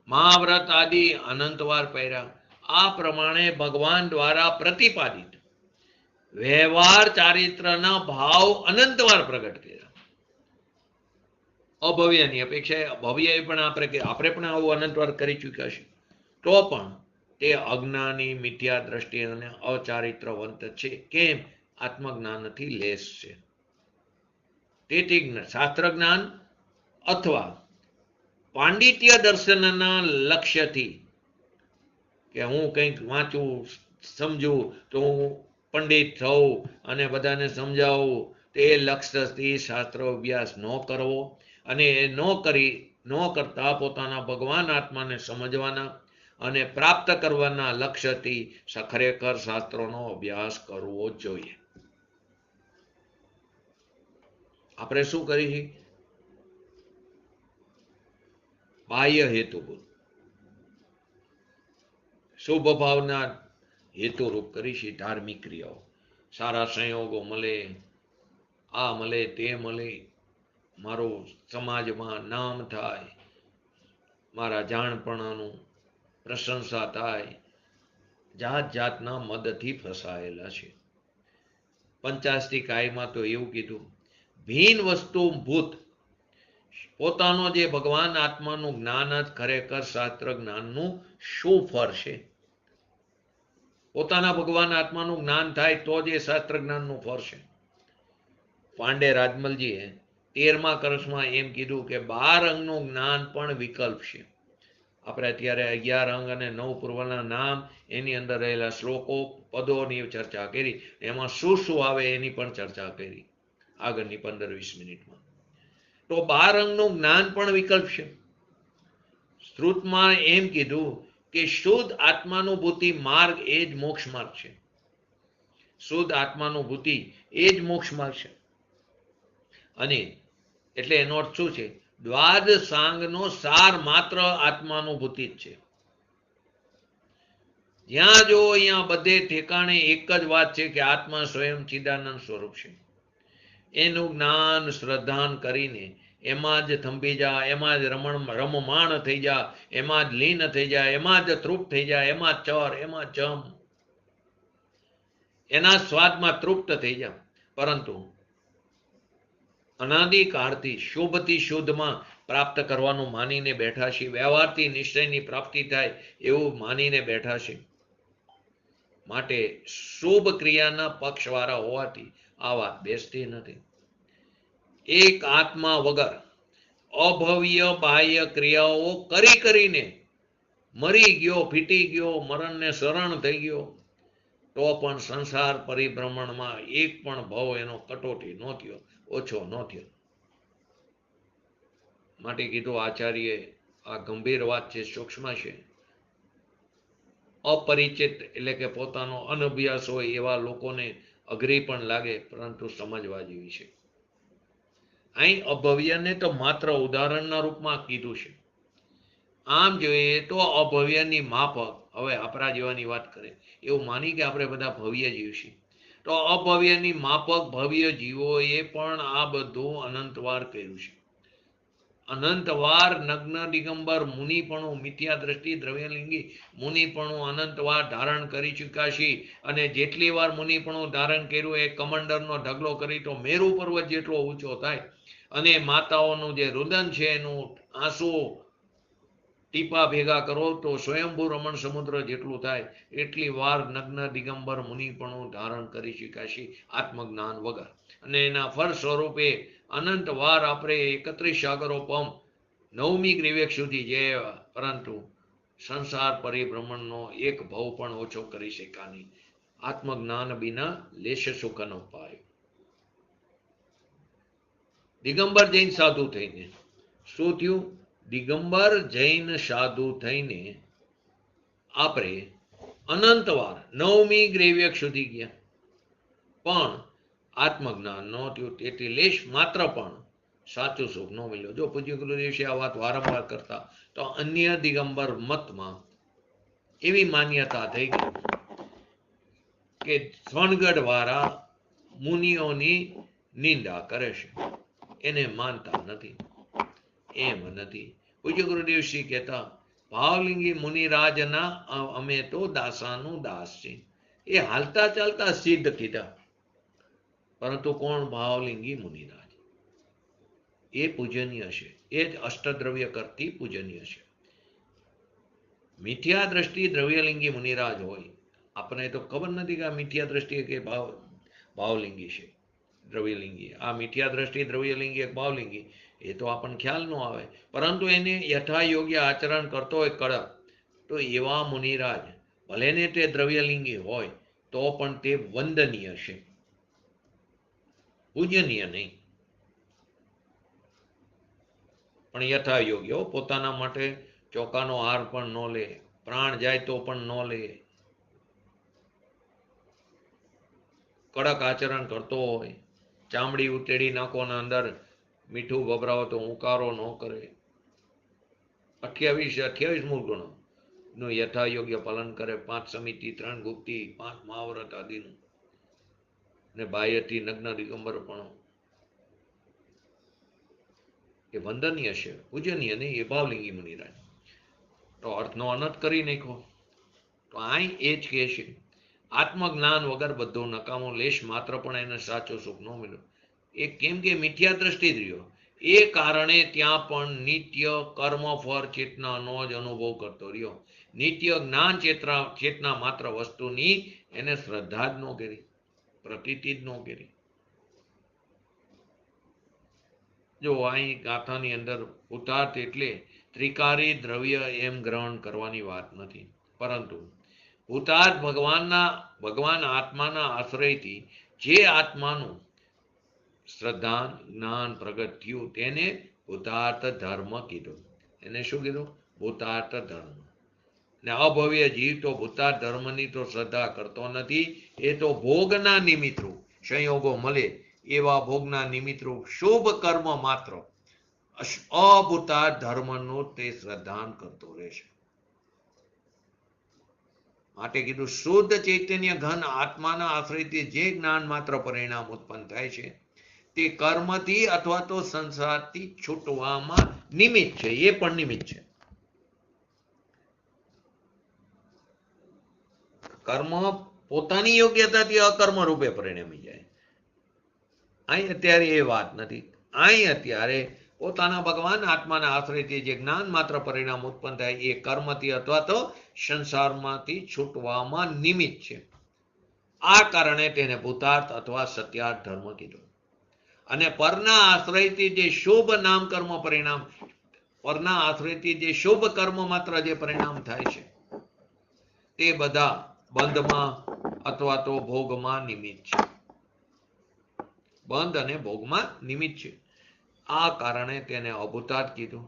મહાવ્રત આદિ અનંતવાર પહેર્યા. આ પ્રમાણે ભગવાન દ્વારા પ્રતિપાદિત વ્યવહાર ચારિત્રના ભાવ અનંતવાર પ્રગટ કર્યા. અભવ્યની અપેક્ષા ભવ્ય પણ આપણે પણ આવું અનંતવાર કરી ચૂક્યા છે, તો પણ તે અજ્ઞાની મિથ્યા દ્રષ્ટિ અને અચારિત્રવંત છે. કેમ? આત્મજ્ઞાનથી લેશ છે. તેથી શાસ્ત્ર જ્ઞાન અથવા પાંડિત્ય દર્શનના લક્ષ્યથી કે હું કંઈક વાંચું સમજું તો હું પંડિત થઉં અને બધાને સમજાવું, તે લક્ષ્યથી શાસ્ત્ર અભ્યાસ ન કરવો અને એ ન કરતા પોતાના ભગવાન આત્માને સમજવાના અને પ્રાપ્ત કરવાના લક્ષ્યથી ખરેખર શાસ્ત્રોનો અભ્યાસ કરવો જોઈએ. આપણે શું કરીએ? બાહ્ય હેતુભૂત શુભ ભાવના હેતુરૂપ કરીશી ધાર્મિક ક્રિયાઓ. સારા સંયોગો મળે, આ મળે તે મળે, મારું સમાજમાં નામ થાય, મારા જાણપણાનું પ્રશંસા થાય, જાત જાતના મદથી ફસાયેલા છે. 85 તો એવું કીધું, ભીન વસ્તુ ભૂત પોતાનો જે ભગવાન આત્માનું જ્ઞાન જ ખરેખર શાસ્ત્ર જ્ઞાનનું શું ફળ છે? પોતાના ભગવાન આત્માનું જ્ઞાન થાય તો જ એ શાસ્ત્ર જ્ઞાનનું ફળ છે. પાંડે રાજમલજીએ 13મા કળશમાં એમ કીધું કે 12 અંગનું જ્ઞાન પણ વિકલ્પ છે. આપણે અત્યારે 11 અંગ અને 9 પૂર્વના નામ, એની અંદર રહેલા શ્લોકો પદોની ચર્ચા કરી, એમાં શું શું આવે એની પણ ચર્ચા કરી આગળની 15-20 મિનિટમાં. તો 12 અંગનું જ્ઞાન પણ વિકલ્પ છે. શ્રુતમાં એમ કીધું કે શુદ્ધ આત્માનુભૂતિ માર્ગ એ જ મોક્ષ માર્ગ છે. શુદ્ધ આત્માનુભૂતિ એ જ મોક્ષ માર્ગ છે. અને એટલે એનો અર્થ શું છે? દ્વાદશાંગનો સાર માત્ર આત્માનુભૂતિ જ છે. જ્યાં જો અહીંયા બધે ઠેકાણે એક જ વાત છે કે આત્મા સ્વયં ચિદાનંદ સ્વરૂપ છે. એનું જ્ઞાન શ્રદ્ધાન કરીને એમાં જ થંભી જા, એમાં જ રમમાણ થઈ જા, એમાં જ લીન થઈ જાય, એમાં જ તૃપ્ત થઈ જાય, એમાં ચર, એમાં જમ, એના સ્વાદમાં તૃપ્ત થઈ જા. પરંતુ અનાદિકાળથી શુભથી શુદ્ધમાં પ્રાપ્ત કરવાનું માનીને બેઠા છે, વ્યવહારથી નિશ્ચયની પ્રાપ્તિ થાય એવું માનીને બેઠા છે. માટે શુભ ક્રિયાના પક્ષવાળા હોવાથી આ વાત બેસતી નથી. એક આત્મા વગર અભવ્ય બાહ્ય ક્રિયાઓ કરીને મરી ગયો, ફીટી ગયો, મરણને શરણ થઈ ગયો, તો પણ સંસાર પરિભ્રમણમાં એક પણ ભાવ એનો કટોટી ન થયો, ઓછો ન થયો. માટે કીધું આચાર્ય, આ ગંભીર વાત છે, સૂક્ષ્મ છે. અપરિચિત એટલે કે પોતાનો અનભ્યાસ હોય એવા લોકોને અઘરી પણ લાગે, પરંતુ સમજવા જેવી છે. અહીં અભવ્યને તો માત્ર ઉદાહરણના રૂપમાં કીધું છે. આમ જોઈએ તો અભવ્યની માફક, હવે આપણા જેવાની વાત કરે એવું માની કે આપણે બધા ભવ્ય જીવ છીએ, તો અભવ્યની માફક ભવ્ય જીવોએ પણ આ બધું અનંતવાર કર્યું છે. અનંતવાર નગ્ન દિગંબર મુનિપણું મિથ્યા દ્રષ્ટિ દ્રવ્યલિંગી મુનિપણું અનંતવાર ધારણ કરી ચૂક્યા છે. અને જેટલી વાર મુનિપણું ધારણ કર્યું એ કમંડરનો ઢગલો કરી તો મેરુ પર્વત જેટલો ઊંચો થાય, અને માતાઓનું જે રુદન છે એનું આંસુ ટીપા ભેગા કરો તો સ્વયંભૂ રમણ સમુદ્ર જેટલું થાય, એટલી વાર નગ્ન દિગંબર મુનિપણું ધારણ કરી શકાય છે આત્મજ્ઞાન વગર. અને એના ફળ સ્વરૂપે અનંત વાર આપણે 31 સાગરો પમ 9મી ગ્રીવેક સુધી જે, પરંતુ સંસાર પરિભ્રમણનો એક ભવ પણ ઓછો કરી શકા નહીં. આત્મજ્ઞાન બિના લેશ સુખ ન પાય. દિગંબર જૈન સાધુ થઈને શું થયું? દિગંબર જૈન સાધુ થઈને આપણે અનંતવાર 9મી ગ્રેવ્યક સુધી ગયા, પણ આત્મજ્ઞાન ન થયું. તેથી લેશ માત્ર પણ સાચું સુખ ન મળ્યો. જો પૂજ્ય ગુરુદેવ આ વાત વારંવાર કરતા, તો અન્ય દિગંબર મતમાં એવી માન્યતા થઈ ગઈ કે સોનગઢ વાળા મુનિઓની નિંદા કરે છે, એને માનતા નથી. એમ નથી. પૂજ્ય ગુરુદેવ શ્રી કહેતા, ભાવલિંગી મુનિરાજના અમે તો દાસાનું દાસ છે. એ હાલતા ચાલતા સિદ્ધ કીધા, પરંતુ કોણ? ભાવલિંગી મુનિરાજ. એ પૂજનીય છે, એ જ અષ્ટદ્રવ્ય કરતી પૂજનીય છે. મિથ્યા દ્રષ્ટિ દ્રવ્યલિંગી મુનિરાજ હોય, આપણને તો ખબર નથી કે આ મિથ્યા દ્રષ્ટિ કે ભાવલિંગી છે, દ્રવ્યલિંગી. આ મિથ્યા દ્રષ્ટિ દ્રવ્યલિંગી એક ભાવલિંગી, એ તો આપણને ખ્યાલ ન આવે. પરંતુ એને યથા યોગ્ય આચરણ કરતો હોય કડક, તો એવા મુનિરાજ ભલે ને તે દ્રવ્યલિંગી હોય તો પણ તે વંદનીય છે, પૂજનીય નહીં. પણ યથા યોગ્ય, પોતાના માટે ચોખાનો હાર પણ ન લે, પ્રાણ જાય તો પણ ન લે, કડક આચરણ કરતો હોય, ચામડી ઉતેડી નાખો ને અંદર મીઠું ગભરાવો તો ઉકારો ન કરે, 28 મૂળ ગુણો નું યથા યોગ્ય પાલન કરે, 5 સમિતિ, 3 ગુપ્તિ, 5 મહાવ્રત આદિનું, ને બાહ્યથી નગ્ન દિગંબર પણ એ વંદનીય છે, પૂજનીય નહીં. એ ભાવલિંગી મુનિરાજ. તો અર્થનો અનર્થ કરી નાખો. તો અહીં એ જ કહે છે, આત્મજ્ઞાન વગર બધું નકામો, લેશ માત્ર પણ એને સાચો સુખ ન મળ્યો. એ કેમ કે મિથ્યા દ્રષ્ટિ જ રહ્યો, એ કારણે ત્યાં પણ નિત્ય કર્મ ફળ ચેતનાનો જ અનુભવ કરતો રહ્યો. નિત્ય જ્ઞાન ચેતના માત્ર વસ્તુની એને શ્રદ્ધા જ ન કરી, પ્રતીતિ જ ન કરી. જો અહીં ગાથાની અંદર ઉતાર્થ એટલે ત્રિકારી દ્રવ્ય એમ ગ્રહણ કરવાની વાત નથી, પરંતુ ઉતાર્થ ભગવાન આત્માના આશ્રયથી જે આત્માનું શ્રદ્ધા જ્ઞાન પ્રગટ થયું તેને ભૂતાર્થ ધર્મ કીધું. એને શું કીધું? ભૂતાર્થ ધર્મ. ને અભવ્ય જીવ તો ભૂતાર્થ ધર્મની તો શ્રદ્ધા કરતો નથી, એ તો ભોગના નિમિત્તરૂપ સંયોગો મળે એવા ભોગના નિમિત્તરૂપ શુભ કર્મ માત્ર અભૂતાર્થ ધર્મનું તે શ્રદ્ધાન કરતો રહેશે. માટે કીધું શુદ્ધ ચૈતન્ય ઘન આત્માના આશ્રયથી જે જ્ઞાન માત્ર પરિણામ ઉત્પન્ન થાય છે તે કર્મથી અથવા તો સંસારથી છૂટવામાં નિમિત્ત છે. એ પણ નિમિત્ત છે. કર્મ પોતાની યોગ્યતાથી અકર્મ રૂપે પરિણમી જાય. અહીં અત્યારે એ વાત નથી. અહીં અત્યારે પોતાના ભગવાન આત્માના આશ્રયથી જે જ્ઞાન માત્ર પરિણામ ઉત્પન્ન થાય એ કર્મથી અથવા તો સંસારમાંથી છૂટવામાં નિમિત્ત છે. આ કારણે તેને ભૂતાર્થ અથવા સત્યાર્થ ધર્મ કીધું. અને પરના આશ્રયથી જે શુભ નામ કર્મ પરિણામ, પરના આશ્રયથી જે શુભ કર્મ માત્ર જે પરિણામ થાય છે તે બધા બંધમાં અથવા તો ભોગમાં નિમિત્ત છે. બંધ અને ભોગમાં નિમિત્ત છે. આ કારણે તેને અભૂતાર્થ કીધું.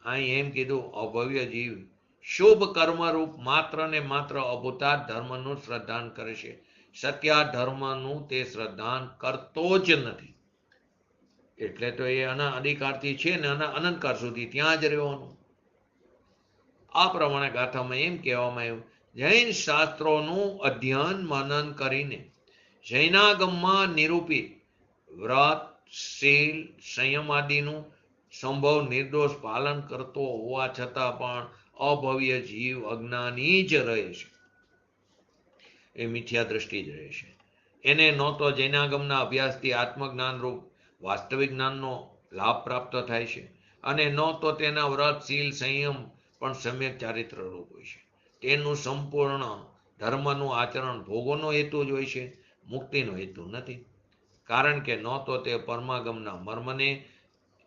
અહીં એમ કીધું અભવ્ય જીવ શુભ કર્મરૂપ માત્ર ને માત્ર અભૂતાર્થ ધર્મનું શ્રદ્ધાન કરે છે, સત્યાર્થ ધર્મનું તે શ્રદ્ધાન કરતો જ નથી. એટલે તો એ અધિકારથી છે ને અનંતકાળ સુધી ત્યાં જ રહેવાનું. આ પ્રમાણે ગાથામાં એમ કહેવામાં આવ્યું, જૈન શાસ્ત્રોનું અધ્યયન મનન કરીને જૈનાગમમાં નિરૂપિત વ્રત, શીલ, સંયમ આદિનું સંભવ નિર્દોષ પાલન કરતો હોવા છતાં પણ અભવ્ય જીવ અજ્ઞાની જ રહે છે. એ મિથ્યા દ્રષ્ટિ જ રહે છે. એને ન તો જૈનાગમના અભ્યાસથી આત્મજ્ઞાન રૂપ વાસ્તવિક જ્ઞાનનો લાભ પ્રાપ્ત થાય છે, અને ન તો તેના વ્રત, શીલ, સંયમ પણ સમ્યક ચારિત્ર રૂપ હોય છે. તેનું સંપૂર્ણ ધર્મનું આચરણ ભોગોનો હેતુ જ હોય છે, મુક્તિનો હેતુ નથી. કારણ કે ન તો તે પરમાગમના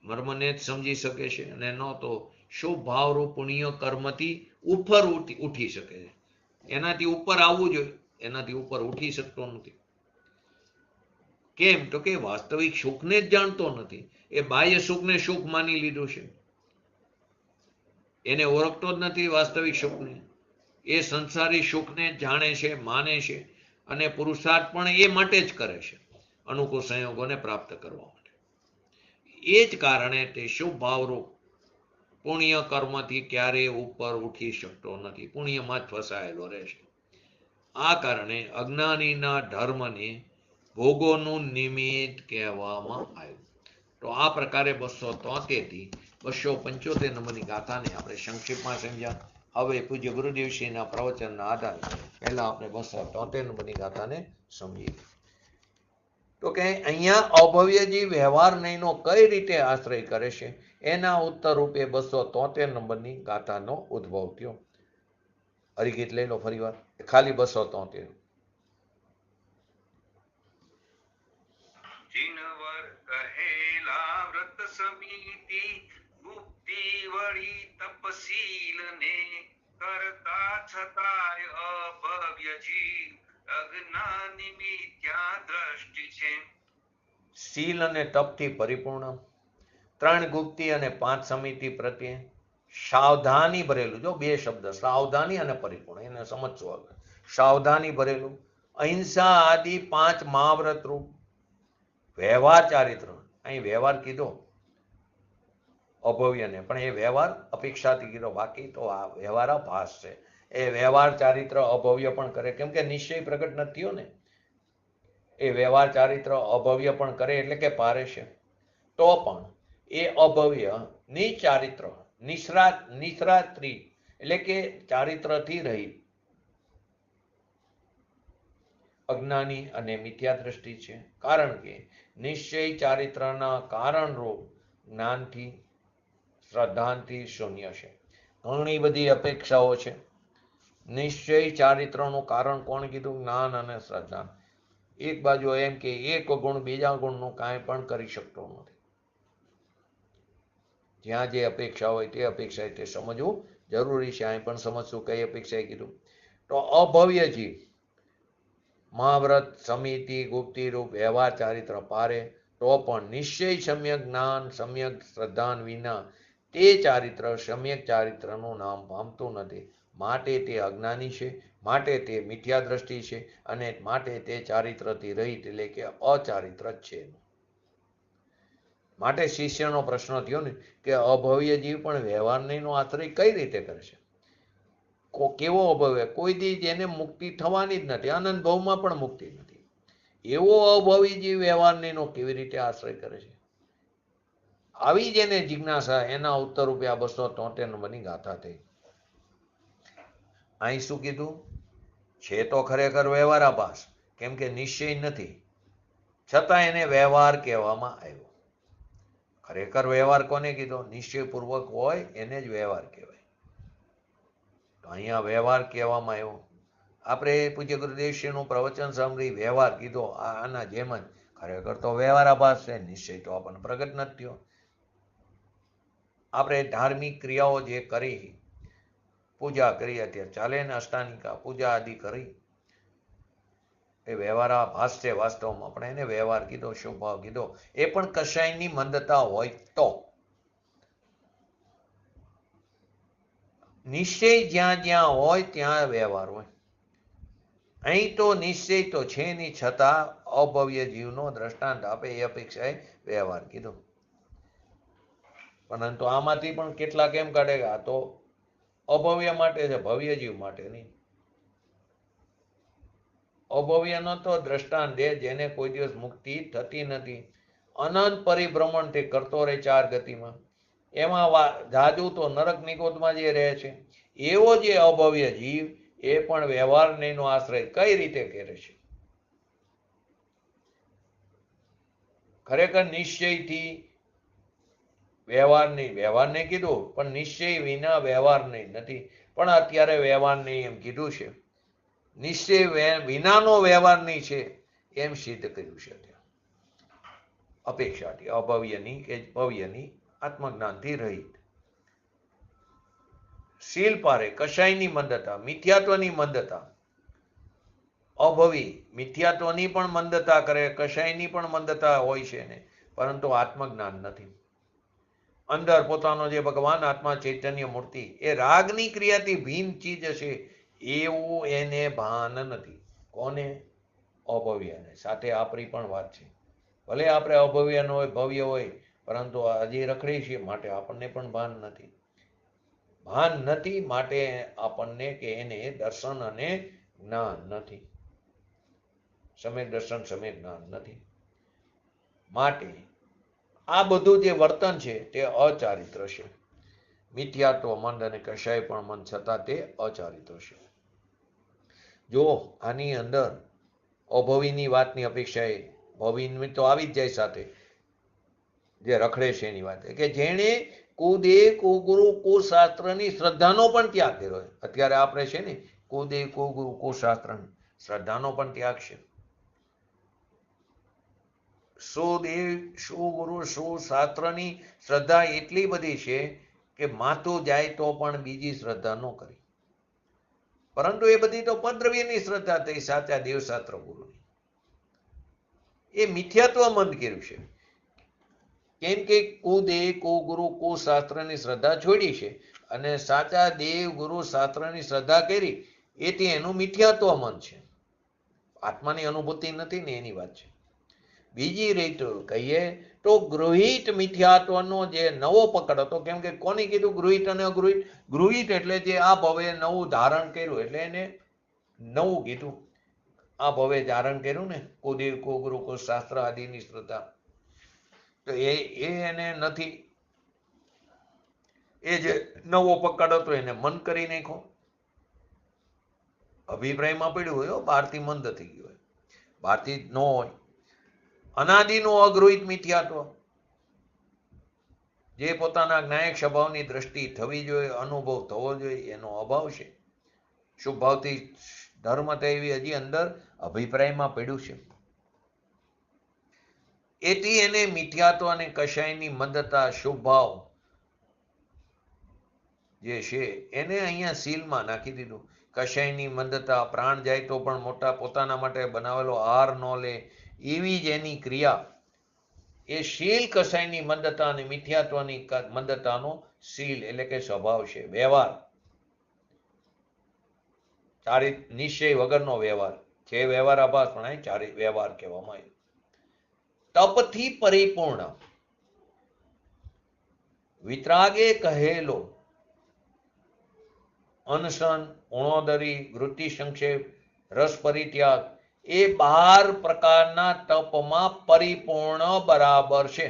મર્મને જ સમજી શકે છે, અને ન તો શુભ ભાવરૂપ પુણ્ય કર્મથી ઉપર ઉઠી શકે છે. એનાથી ઉપર આવવું જોઈએ, એનાથી ઉપર ઉઠી શકતો નથી. કેમ? તો કે વાસ્તવિક સુખને જ જાણતો નથી. એ બાહ્ય સુખને સુખ માની લીધું છે, એને ઓળખતો જ નથી વાસ્તવિક સુખને. એ સંસારી સુખને જાણે છે, માને છે, અને પુરુષાર્થ પણ એ માટે જ કરે છે, અનુકૂળ સંયોગોને પ્રાપ્ત કરવા માટે. એ જ કારણે તે શુભ ભાવરૂપ પુણ્ય કર્મથી ક્યારેય ઉપર ઉઠી શકતો નથી, પુણ્યમાં જ ફસાયેલો રહે છે. આ કારણે અજ્ઞાનીના ધર્મને ભોગોનું નિમિત્ત કહેવામાં આવ્યું. તો આ પ્રકારે 273 થી 275 નંબરની ગાથાને આપણે સંક્ષિપ્તમાં સમજ્યા. હવે પૂજ્ય ગુરુદેવશ્રીના પ્રવચનના આધારે પહેલા આપણે 273 નંબરની ગાથાને સમજીએ. તો કે અહીંયા અભવ્યજી વ્યવહાર નહીંનો કઈ રીતે આશ્રય કરે છે, એના ઉત્તર રૂપે 273 નંબરની ગાથાનો ઉદ્ભવ થયો. હરિગીત લઈ લો ફરી વાર, ખાલી 273. જીનવર કહેલા વ્રત સમિતિ ગુપ્તિ વળી તપશીલ ને કરતા છતાંય અભવ્ય જીવ અજ્ઞાની મિથ્યા દ્રષ્ટિ છે. શીલ અને તપથી પરિપૂર્ણ, 3 ગુપ્તિ અને 5 સમિતિ પ્રત્યે સાવધાની ભરેલું. જો 2 શબ્દ, સાવધાની અને પરિપૂર્ણ, એને સમજશો આગળ. સાવધાની ભરેલું, અહિંસા આદિ 5 મહાવ્રત રૂપ વ્યવહાર ચારિત્ર. અહીં વ્યવહાર કીધો અભવ્યને, પણ એ વ્યવહાર અપેક્ષાથી કીધો, બાકી તો આ વ્યવહાર ભાસ છે. એ વ્યવહાર ચારિત્ર અભવ્ય પણ કરે, કેમ કે નિશ્ચય પ્રગટ નથી થયો ને. એ વ્યવહાર ચારિત્ર અભવ્ય પણ કરે એટલે કે પારે છે. તો પણ એ અભવ્ય ની ચારિત્ર નિશ્રાત્રી એટલે કે ચારિત્રથી રહી અજ્ઞાની અને મિથ્યા દ્રષ્ટિ છે. કારણ કે નિશ્ચય ચારિત્રના કારણરૂપ જ્ઞાનથી શ્રદ્ધાંતિ શૂન્ય છે. ઘણી બધી અપેક્ષાઓ છે. નિશ્ચય ચારિત્રનું કારણ કોણ કીધું? જ્ઞાન અને શ્રદ્ધા. એક બાજુ એમ કે એક ગુણ બીજા ગુણનું કાંઈ પણ કરી શકતો નથી. જ્યાં જે અપેક્ષા હોય તે અપેક્ષા તે સમજવું જરૂરી છે. અહીં પણ સમજશું કઈ અપેક્ષાએ કીધું. તો અભવ્ય જીવ મહાવ્રત, સમિતિ, ગુપ્તિ રૂપ વ્યવહાર ચારિત્ર પારે, તો પણ નિશ્ચય સમ્યક જ્ઞાન, સમ્યક શ્રદ્ધાન વિના તે ચારિત્ર સમ્યક ચારિત્રનું નામ પામતું નથી. માટે તે અજ્ઞાની છે, માટે તે મિથ્યા દ્રષ્ટિ છે, અને માટે તે ચારિત્રથી રહિત એટલે કે અચારિત્ર જ છે. માટે શિષ્યનો પ્રશ્ન થયો ને કે અભવ્ય જીવ પણ વ્યવહાર નહીંનો આશ્રય કઈ રીતે કરે છે? કેવો અભવ્ય? કોઈ દી જેને મુક્તિ થવાની જ નથી, આનંદ ભાવમાં પણ મુક્તિ નથી, એવો અભવી જીવ વ્યવહાર નહીંનો કેવી રીતે આશ્રય કરે છે? આવી જેને જિજ્ઞાસા, એના ઉત્તર રૂપે આ 273 નંબરની ગાથા થઈ. અહીં શું કીધું છે? તો ખરેખર વ્યવહારાભાસ, કેમ કે નિશ્ચય નથી, છતાં એને વ્યવહાર કહેવામાં આવ્યો. ખરેખર વ્યવહાર કોને કીધો? નિશ્ચયપૂર્વક હોય એને જ વ્યવહાર કહેવાય. તો અહીંયા વ્યવહાર કહેવામાં આવ્યો. આપણે પૂજ્ય ગુરુદેવશ્રીનું પ્રવચન સાંભળી વ્યવહાર કીધો, આના જેમ જ ખરેખર તો વ્યવહારાભાસ છે, નિશ્ચય તો આપણને પ્રગટ નથી થયો. આપણે ધાર્મિક ક્રિયાઓ જે કરી, પૂજા કરી, અત્યારે ચાલે ને અષ્ટાનિકા પૂજા આદિ કરી, એ વ્યવહારાભાસ છે વાસ્તવમાં, પણ એને વ્યવહાર કીધો, શુભ ભાવ કીધો. એ પણ કશાયની મંદતા હોય તો. નિશ્ચય જ્યાં જ્યાં હોય ત્યાં વ્યવહાર હોય. અહીં તો નિશ્ચય તો છે નહીં, છતાં અભવ્ય જીવનો દ્રષ્ટાંત આપે એ અપેક્ષાએ વ્યવહાર કીધો. પરંતુ આમાંથી પણ કેટલાક એમ કાઢે આ તો અભવ્ય માટે છે, ભવ્ય જીવ માટે નહીં. અભવ્યનો તો દ્રષ્ટાંત દે જેને કોઈ દિવસ મુક્તિ થતી નથી, અનંત પરિભ્રમણ તે કરતો રહે 4 ગતિમાં. એમાં જાજુ તો નરક નિકોદમાં જે રહે છે, એવો જે અભવ્ય જીવ એ પણ વ્યવહાર નહીંનો આશ્રય કઈ રીતે કરે છે? ખરેખર નિશ્ચયથી વ્યવહાર નહીં, વ્યવહાર નહીં કીધું પણ નિશ્ચય વિના વ્યવહાર નહીં નથી, પણ અત્યારે વ્યવહાર નહીં એમ કીધું છે. નિશ્ચય વિનાનો વ્યવહાર નહીં છે એમ સિદ્ધ કર્યું છે ત્યાં અપેક્ષાથી, અભવ્યની કે ભવ્યની આત્મજ્ઞાનથી રહિત. શીલ પારે કશાયની મંદતા, મિથ્યાત્વની મંદતા. અભવી મિથ્યાત્વની પણ મંદતા કરે, કશાયની પણ મંદતા હોય છે ને, પરંતુ આત્મજ્ઞાન નથી. અંદર પોતાનો જે ભગવાન આત્મા ચૈતન્ય મૂર્તિ એ રાગની ક્રિયાથી ભિન્ન ચીજ હશે એવું એને ભાન નથી. કોને? અભવ્યને. સાથે આપણી પણ વાત છે. ભલે આપણે અભવ્યનો હોય, ભવ્ય હોય, પરંતુ હજી રખડી છીએ માટે આપણને પણ ભાન નથી. ભાન નથી માટે આપણને કે એને દર્શન અને જ્ઞાન નથી. સમ્યક દર્શન, સમ્યક જ્ઞાન નથી. માટે આ બધું જે વર્તન છે તે અચારિત્ર છે. મિથ્યાત્વ મંદ અને કશાય પણ મન છતાં તે અચારિત્ર છે. જો આની અંદર અભવીની વાતની અપેક્ષાએ ભવીની તો આવી જ જાય સાથે, જે રખડે છે એની વાત, કે જેણે કુદેહ કુગુરુ કુશાસ્ત્રની શ્રદ્ધાનો પણ ત્યાગ કર્યો. અત્યારે આપણે છે ને કુદેહ કુગુરુ કુશાસ્ત્રની શ્રદ્ધાનો પણ ત્યાગ છે. સુદેવ સુગુરુ સુશાસ્ત્રની શ્રદ્ધા એટલી બધી છે કે માથું જાય તો પણ બીજી શ્રદ્ધા ન કરી. પરંતુ એ બધી તો પદ્રવ્યની શ્રદ્ધા થઈ, સાચા દેવશાસ્ત્ર ગુરુની. એ મિથ્યાત્વ મંદ કર્યું છે. કેમ કે કુદેહ કુગુરુ કુશાસ્ત્રની શ્રદ્ધા છોડી છે અને સાચા દેવ ગુરુ શાસ્ત્રની શ્રદ્ધા કરી, એથી એનું મિથ્યાત્વ મન છે. આત્માની અનુભૂતિ નથી ને એની વાત છે. બીજી રીત કહીએ તો ગૃહિત મિથ્યાત્વનો જે નવો પકડ હતો, કેમ કે કોને કીધું ગૃહિત અને અગૃહિત? ગૃહિત એટલે જે આ ભવે નવું ધારણ કર્યું એટલે એને નવું કીધું. આ ભવે ધારણ કર્યું ને કુદેવ કુગુરુ કુશાસ્ત્ર આદિની શ્રદ્ધા, તો એ એને નથી. એ જે નવો પકડ હતો એને મન કરી નાખ્યો. અભિપ્રાયમાં પડ્યું હોય, બહારથી મંદ થઈ ગયું હોય, બહારથી ન હોય. અનાદિનું અગૃહિત મિથ્યાત્વ, જે પોતાના જ્ઞાયક સ્વભાવની દ્રષ્ટિ થવી જોઈએ, અનુભવ થવો જોઈએ, એનો અભાવ છે. શુભ ભાવથી ધર્મ એવી હજી અંદર અભિપ્રાયમાં પડ્યું છે. એથી એને મિથ્યાત્વ અને કશાયની મંદતા, શુભ ભાવ જે છે એને અહીંયા સીલમાં નાખી દીધું. કશાયની મંદતા, પ્રાણ જાય તો પણ મોટા પોતાના માટે બનાવેલો આહાર ન લે, એવી જ એની ક્રિયા. એ શીલ કશાયની મંદતા અને મિથ્યાત્વની મંદતાનો શીલ એટલે કે સ્વભાવ છે, વ્યવહાર. નિશ્ચય વગરનો વ્યવહાર છે. વ્યવહાર આભાસ પણ અહીં ચારિત વ્યવહાર કહેવામાં આવ્યો. તપથી પરિપૂર્ણ વિતરાગે કહેલો અનશન, ઉણોદરી, વૃત્તિ સંક્ષેપ, રસ પરિત્યાગ એ 12 પ્રકારના તપમાં પરિપૂર્ણ બરાબર છે.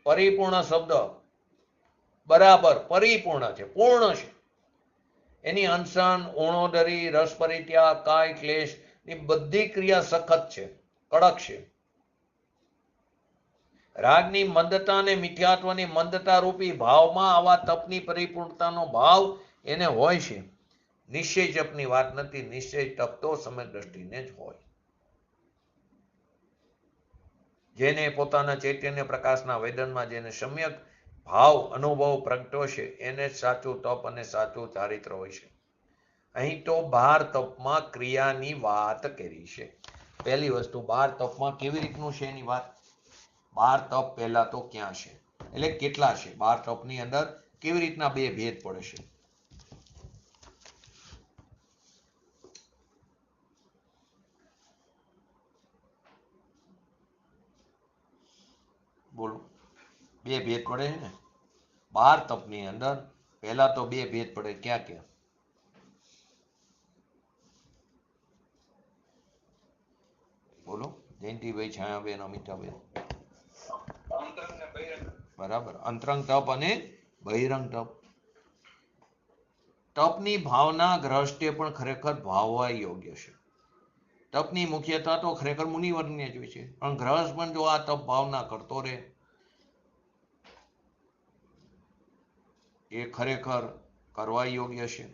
પરિપૂર્ણ શબ્દ બરાબર પરિપૂર્ણ છે, પૂર્ણ છે. એની અનશન, ઉણોદરી, રસ પરિત્યાગ, કાય ક્લેશ ની બધી ક્રિયા સખત છે, કડક છે. રાગની મંદતા અને મિથ્યાત્વની મંદતા રૂપી ભાવમાં આવા તપની પરિપૂર્ણતાનો ભાવ એને હોય છે. નિશ્ચય જપની વાત નથી. નિશ્ચય તપ તો સમય દ્રષ્ટિને જ હોય. જેને પોતાના ચૈતન્ય પ્રકાશના વેદનમાં જેને સમ્યક ભાવ અનુભવ પ્રગટો છે એને જ સાચું તપ અને સાચું ચારિત્ર હોય છે. અહીં તો 12 તપમાં ક્રિયાની વાત કરી છે. પહેલી વસ્તુ 12 તપમાં કેવી રીતનું છે એની વાત. 12 તપ પહેલા તો ક્યાં છે એટલે કેટલા છે? 12 તપની અંદર કેવી રીતના બે ભેદ પડે છે? બોલો, બે ભેદ પડે છે ને. 12 તપની અંદર પહેલા તો 2 ભેદ પડે, ક્યાં ક્યાં? બોલો જયંતિભાઈ, છાયાબેન, અમિતાબેન. બરાબર, અંતરંગ તપ અને બહિરંગ તપ. તપની ભાવના ગ્રહસ્થે પણ ખરેખર ભાવવા યોગ્ય છે. તપની મુખ્યતા તો ખરેખર મુનિવર્ગને જ હોય છે, પણ ગ્રહસ્થ પણ જો આ તપ ભાવના કરતો રહે એ ખરેખર કરવા યોગ્ય છે.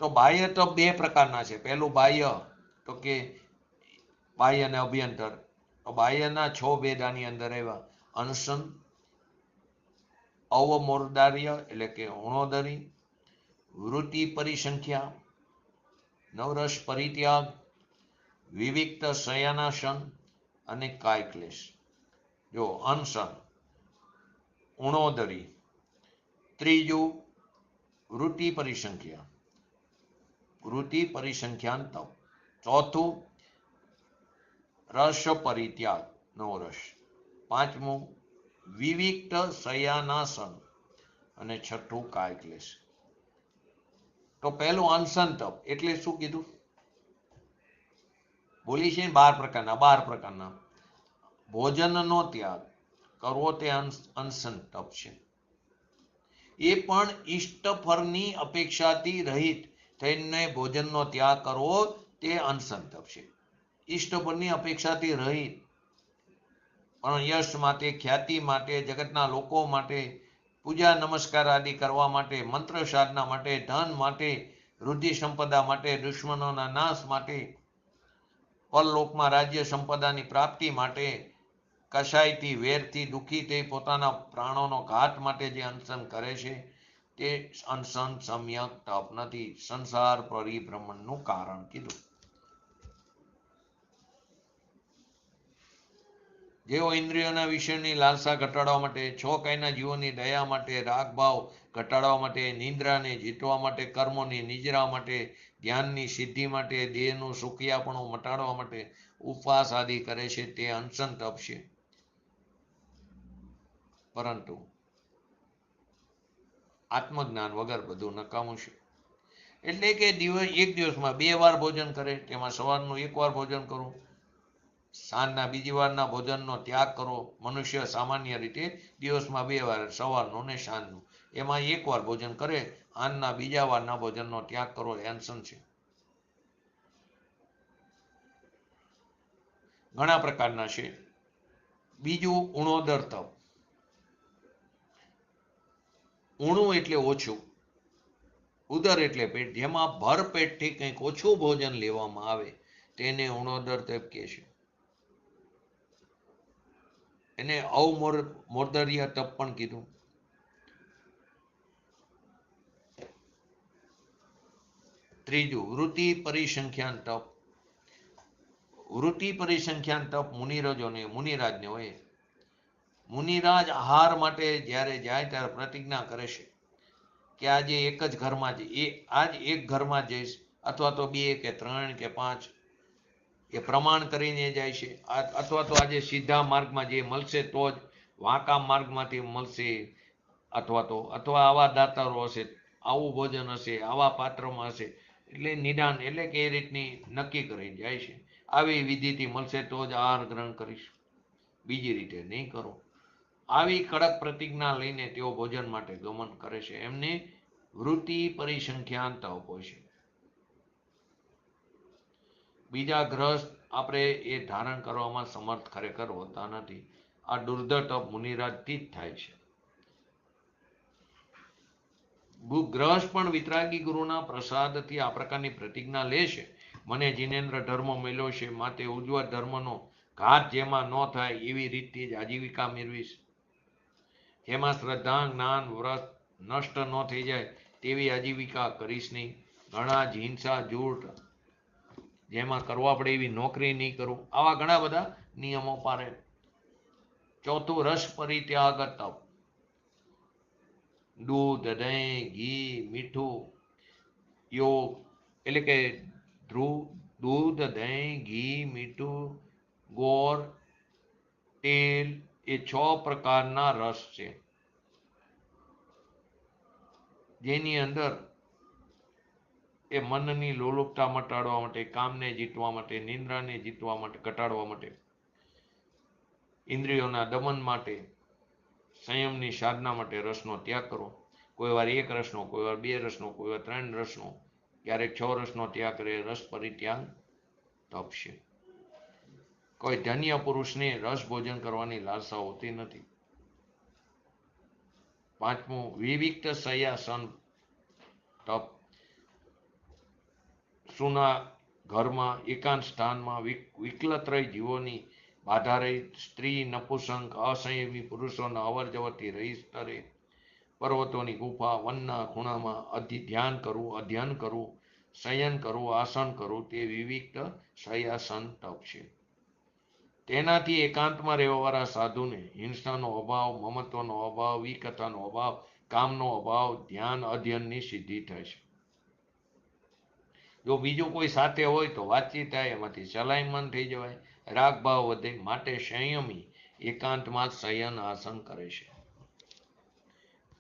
તો બાહ્ય તપ 2 પ્રકારના છે. પહેલું બાહ્ય, તો કે બાહ્ય અને અભ્યંતર. તો બાહ્યના 6 ભેદ આની અંદર આવ્યા: અનશન, અવમોર્દાર્ય એટલે કે ઉણોદરી, વૃત્તિ પરિસંખ્યા, નવરસ પરિત્યાગ, વિવિક્ત શયનાસન અને કાયક્લેશ. જો અનશન, ઉણોદરી, ત્રીજું વૃત્તિ પરિસંખ્યા, વૃત્તિ પરિસંખ્યાન તપ, ચોથું રસ પરિત્યાગ, નવરસ, પાંચમું વિવિક્ત શયનાસન અને છઠ્ઠું કાયક્લેશ. તો પહેલું અનશન તપ એટલે શું કીધું? બોલી છે 12 પ્રકારના, 12 પ્રકારના. ભોજનનો ત્યાગ કરવો તે અનશન તપ છે. એ પણ ઈષ્ટ ફળની અપેક્ષાથી રહિત થઈને ભોજનનો ત્યાગ કરવો તે અનશન તપ છે. ઈષ્ટ ફળની અપેક્ષાથી રહિત, પણ યશ માટે, ખ્યાતિ માટે, જગતના લોકો માટે, પૂજા નમસ્કાર આદિ કરવા માટે, મંત્ર સાધના માટે, ધન માટે, વૃદ્ધિ સંપદા માટે, દુશ્મનોના નાશ માટે, પરલોકમાં રાજ્ય સંપદાની પ્રાપ્તિ માટે, કસાયથી, વેરથી, દુઃખી થઈ પોતાના પ્રાણોનો ઘાત માટે જે અનશન કરે છે તે અનશન સમ્યક તપ નથી. સંસાર પરિભ્રમણનું કારણ કીધું. જેઓ ઇન્દ્રિયોના વિષયની લાલસા ઘટાડવા માટે, 6 કાયના જીવોની દયા માટે, રાગભાવ ઘટાડવા માટે, નિંદ્રાને જીતવા માટે, કર્મોની નિજરા માટે, જ્ઞાનની સિદ્ધિ માટે, દેહનું સુખિયાપણું મટાડવા માટે ઉપવાસ આદિ કરે છે તે અનશન તપ છે. પરંતુ આત્મજ્ઞાન વગર બધું નકામું છે. એટલે કે એક દિવસમાં 2 વાર ભોજન કરે, તેમાં સવારનું 1 વાર ભોજન કરવું, સાંજના બીજી વારના ભોજનનો ત્યાગ કરવો. મનુષ્ય સામાન્ય રીતે દિવસમાં 2 વાર, સવારનું ને સાંજનું, એમાં 1 વાર ભોજન કરે, સાંજના બીજા વારના ભોજનનો ત્યાગ કરવો એ અનશન છે. ઘણા પ્રકારના છે. બીજું ઉણોદર તપ. ઉણું એટલે ઓછું, ઉદર એટલે પેટ, જેમાં ભર પેટથી કંઈક ઓછું ભોજન લેવામાં આવે તેને ઉણોદર તપ કહે છે. એને અવમોર્દર્ય તપ પણ કીધું. ત્રીજું વૃત્તિ પરિસંખ્યાન તપ. વૃત્તિ પરિસંખ્યાન તપ મુનિરાજને હોય. મુનિરાજ આહાર માટે જ્યારે જાય ત્યારે પ્રતિજ્ઞા કરે છે કે આજે એક જ ઘરમાં આજ એક ઘરમાં જઈશ, અથવા તો 2 કે 3 કે 5 એ પ્રમાણ કરીને જાય છે. અથવા તો આજે સીધા માર્ગમાં જે મળશે તો જ, વાંકા માર્ગમાંથી મળશે, અથવા આવા દાતારો હશે, આવું ભોજન હશે, આવા પાત્રમાં હશે, એટલે નિદાન, એટલે કે એ રીતની નક્કી કરીને જાય છે. આવી વિધિથી મળશે તો જ આહાર ગ્રહણ કરીશ, બીજી રીતે નહીં કરો. આવી કડક પ્રતિજ્ઞા લઈને તેઓ ભોજન માટે ગમન કરે છે. એમને વૃત્તિ પરિસંખ્યાન તપ હોય છે. બીજા ગ્રસ્ત આપણે એ ધારણ કરવામાં સમર્થ ખરેખર હોતા નથી. આ દુર્ધર તપ મુનિરાજથી જ થાય છે. ગ્રહસ્થ પણ વિતરાગી ગુરુના પ્રસાદથી આ પ્રકારની પ્રતિજ્ઞા લે છે. મને જીનેન્દ્ર ધર્મ મળ્યો છે, માટે ઉજ્જવળ ધર્મનો ઘાત જેમાં ન થાય એવી રીતથી જ આજીવિકા મેળવીશ. જેમાં શ્રદ્ધા, જ્ઞાન, વ્રત નષ્ટ ન થઈ જાય તેવી આજીવિકા કરીશ નહીં. ઘણા હિંસા, જૂઠ જેમાં કરવા પડે એવી નોકરી નહીં કરું. આવા ઘણા બધા નિયમો પાડે. ચોથું રસ પરિત્યાગ તપ. દૂધ, દહીં, ઘી, મીઠું, યોગ એટલે કે દૂધ, દહીં, ઘી, મીઠું, ગોળ, તેલ એ 6 પ્રકારના રસ છે. જેની અંદર એ મનની લોલુપતા મટાડવા માટે, કામને જીતવા માટે, નિંદ્રાને જીતવા માટે, ઘટાડવા માટે, ઇન્દ્રિયોના દમન માટે, સંયમની સાધના માટે રસનો ત્યાગ કરો. કોઈ વાર 1 રસનો, કોઈ વાર 2 રસનો, કોઈ વાર 3 રસનો, ક્યારેક 6 રસનો ત્યાગ કરે. રસ પરિત્યાગ તપ છે. કોઈ ધન્ય પુરુષને રસ ભોજન કરવાની લાલસા હોતી નથી. 5મું વિવિક્ત શય્યાસન તપ. સુના ઘરમાં, એકાંત સ્થાનમાં, વિકલત્રય જીવોની બાધા રહિત, સ્ત્રી, નપુસંક, અસંયમી પુરુષોના અવર જવરથી રહિત સ્તરે, પર્વતોની ગુફા, વનના ખૂણામાં ધ્યાન કરવું, અધ્યયન કરવું, શયન કરવું, આસન કરવું, તે વિવિક્ત શય્યાસન તપ છે. તેનાથી એકાંતમાં રહેવાવાળા સાધુને હિંસાનો અભાવ, મમત્વનો અભાવ, વિકથાનો અભાવ, કામનો અભાવ, ધ્યાન અધ્યયનની સિદ્ધિ થાય છે. જો બીજું કોઈ સાથે હોય તો વાતચીત થાય, એમાંથી ચલાયમાન થઈ જવાય, રાગ ભાવ વધે. માટે સંયમી એકાંતમાં જ શયન આસન કરે છે.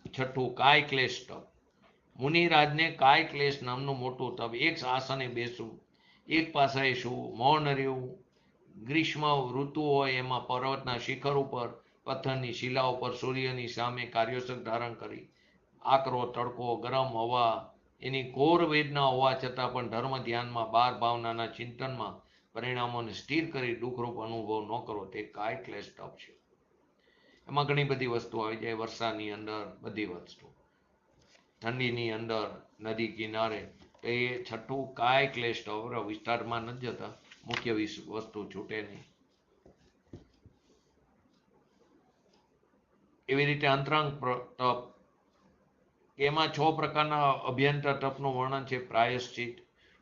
6. કાય ક્લેશ તપ. મુનિરાજને કાય ક્લેશ નામનું મોટું તપ, એક આસને બેસવું, એક પાસાએ સૂવું, મૌન રહેવું, ગ્રીષ્મ ઋતુ હોય એમાં પર્વતના શિખર ઉપર, પથ્થરની શિલા ઉપર, સૂર્યની સામે કાર્યોસક ધારણ કરી, આકરો તડકો, ગરમ હવા, એની ઘોર વેદના હોવા છતાં પણ ધર્મ ધ્યાનમાં, 12 ભાવનાના ચિંતનમાં પરિણામોને સ્થિર કરી દુઃખરૂપ અનુભવ ન કરો, તે કાય ક્લેશ તપ છે. એમાં ઘણી બધી વસ્તુ આવી જાય. વર્ષાની અંદર બધી વસ્તુ, ઠંડીની અંદર, નદી કિનારે. તો એ 6 કાય ક્લેશ તપ. વિસ્તારમાં નથી જતા, મુખ્ય વસ્તુ છૂટે નહીં. એવી રીતે અંતરંગ તપ, એમાં 6 પ્રકારના અભ્યંતર તપનું વર્ણન છે. પ્રાયશ્ચિત,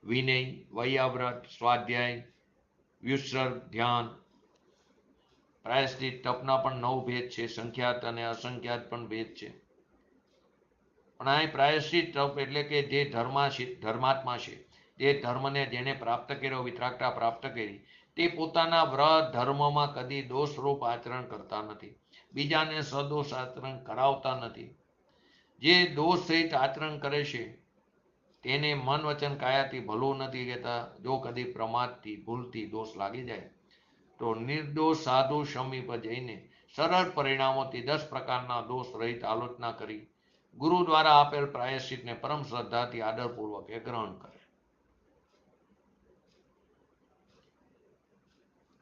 વિનય, વૈયાવ્રત, સ્વાધ્યાય, વ્યુત્સર્ગ, ધ્યાન. પ્રાયશ્ચિત તપના પણ 9 ભેદ છે. સંખ્યાત અને અસંખ્યાત પણ ભેદ છે. પણ આ પ્રાયશ્ચિત તપ એટલે કે જે ધર્માત્મા છે, જે ધર્મને જેને પ્રાપ્ત કર્યો, વિતરાગતા પ્રાપ્ત કરી, તે પોતાના વ્રત ધર્મમાં કદી દોષરૂપ આચરણ કરતા નથી, બીજાને સદોષ આચરણ કરાવતા નથી. જે દોષ સહિત આચરણ કરે છે તેને મન વચન કાયાથી ભલું નથી કહેતા. જો કદી પ્રમાદથી, ભૂલથી દોષ લાગી જાય તો નિર્દોષ સાધુ સમીપ જઈને સરળ પરિણામોથી 10 પ્રકારના દોષ રહિત આલોચના કરી ગુરુ દ્વારા આપેલ પ્રાયશ્ચિતને પરમ શ્રદ્ધાથી આદરપૂર્વક એ ગ્રહણ કરે.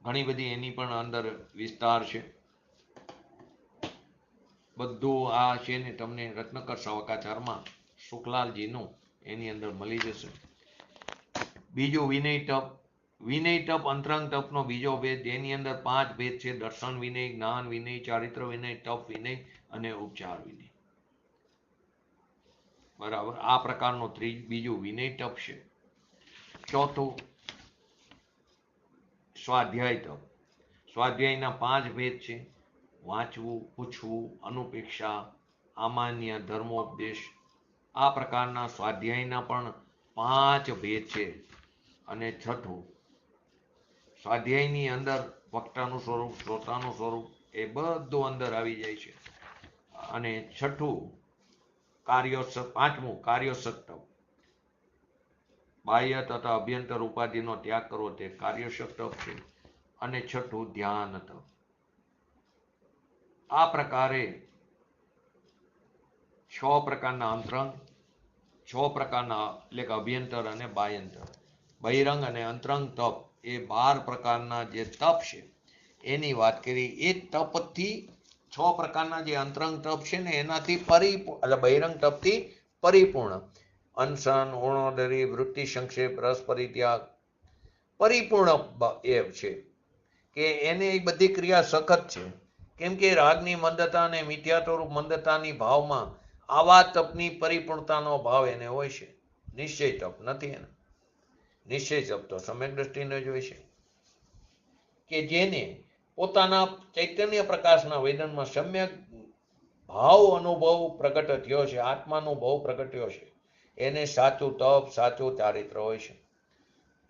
ઘણી બધી એની પણ અંદર વિસ્તાર છે. બધું આ છે ને તમને રત્નકર સવકાચારમાં શુકલાલજીનું એની અંદર મળી જશે. બીજું વિનય તપ. વિનય તપ અંતરંગ તપનો બીજો ભેદ, જેની અંદર 5 ભેદ છે. દર્શન વિનય, જ્ઞાન વિનય, ચારિત્ર વિનય, તપ વિનય અને ઉપચાર વિનય. બરાબર, આ પ્રકારનું બીજું વિનય તપ છે. 4 સ્વાધ્યાય તપ. સ્વાધ્યાયના 5 ભેદ છે. વાંચવું, પૂછવું, અનુપેક્ષા, આમાન્ય, ધર્મોપદેશ. આ પ્રકારના સ્વાધ્યાયના પણ 5 ભેદ છે. અને 6 સ્વાધ્યાયની અંદર વક્તાનું સ્વરૂપ, શ્રોતાનું સ્વરૂપ એ બધું અંદર આવી જાય છે. અને 6 કાર્યોસક. 5મું કાર્યોસક તપ. બાહ્ય તથા અભ્યંતર ઉપાધિનો ત્યાગ કરવો, તે કાર્યોસક તપ છે. અને 6 ધ્યાન તપ. આ પ્રકારે 6 પ્રકારના અંતરંગ, 6 પ્રકારના એટલે કે અભ્યંતર અને બાહ્યંતર, બહિરંગ અને અંતરંગ તપ, એ 12 પ્રકારના જે તપ છે એની વાત કરી. એ તપથી 6 પ્રકારના જે અંતરંગ તપ છે ને એનાથી પરિપૂર્ણ, એટલે બહિરંગ તપથી પરિપૂર્ણ, અનશન, ઓણોદરી, વૃત્તિ સંક્ષેપ, રસ પરિત્યાગ, પરિપૂર્ણ એ છે કે એને બધી ક્રિયા સખત છે. કેમ કે રાગની મંદતા અને મિથ્યાત્વરૂપ મંદતાની ભાવમાં આવા તપની પરિપૂર્ણતાનો ભાવ એને હોય છે. નિશ્ચય તપ નથી એને. નિશ્ચય તપ તો સમ્યક દ્રષ્ટિને જ હોય છે કે જેને પોતાના ચૈતન્ય પ્રકાશના વેદનમાં સમ્યક ભાવ અનુભવ પ્રગટ થયો છે, આત્માનો ભાવ પ્રગટ થયો છે, એને સાચું તપ, સાચું ચારિત્ર હોય છે.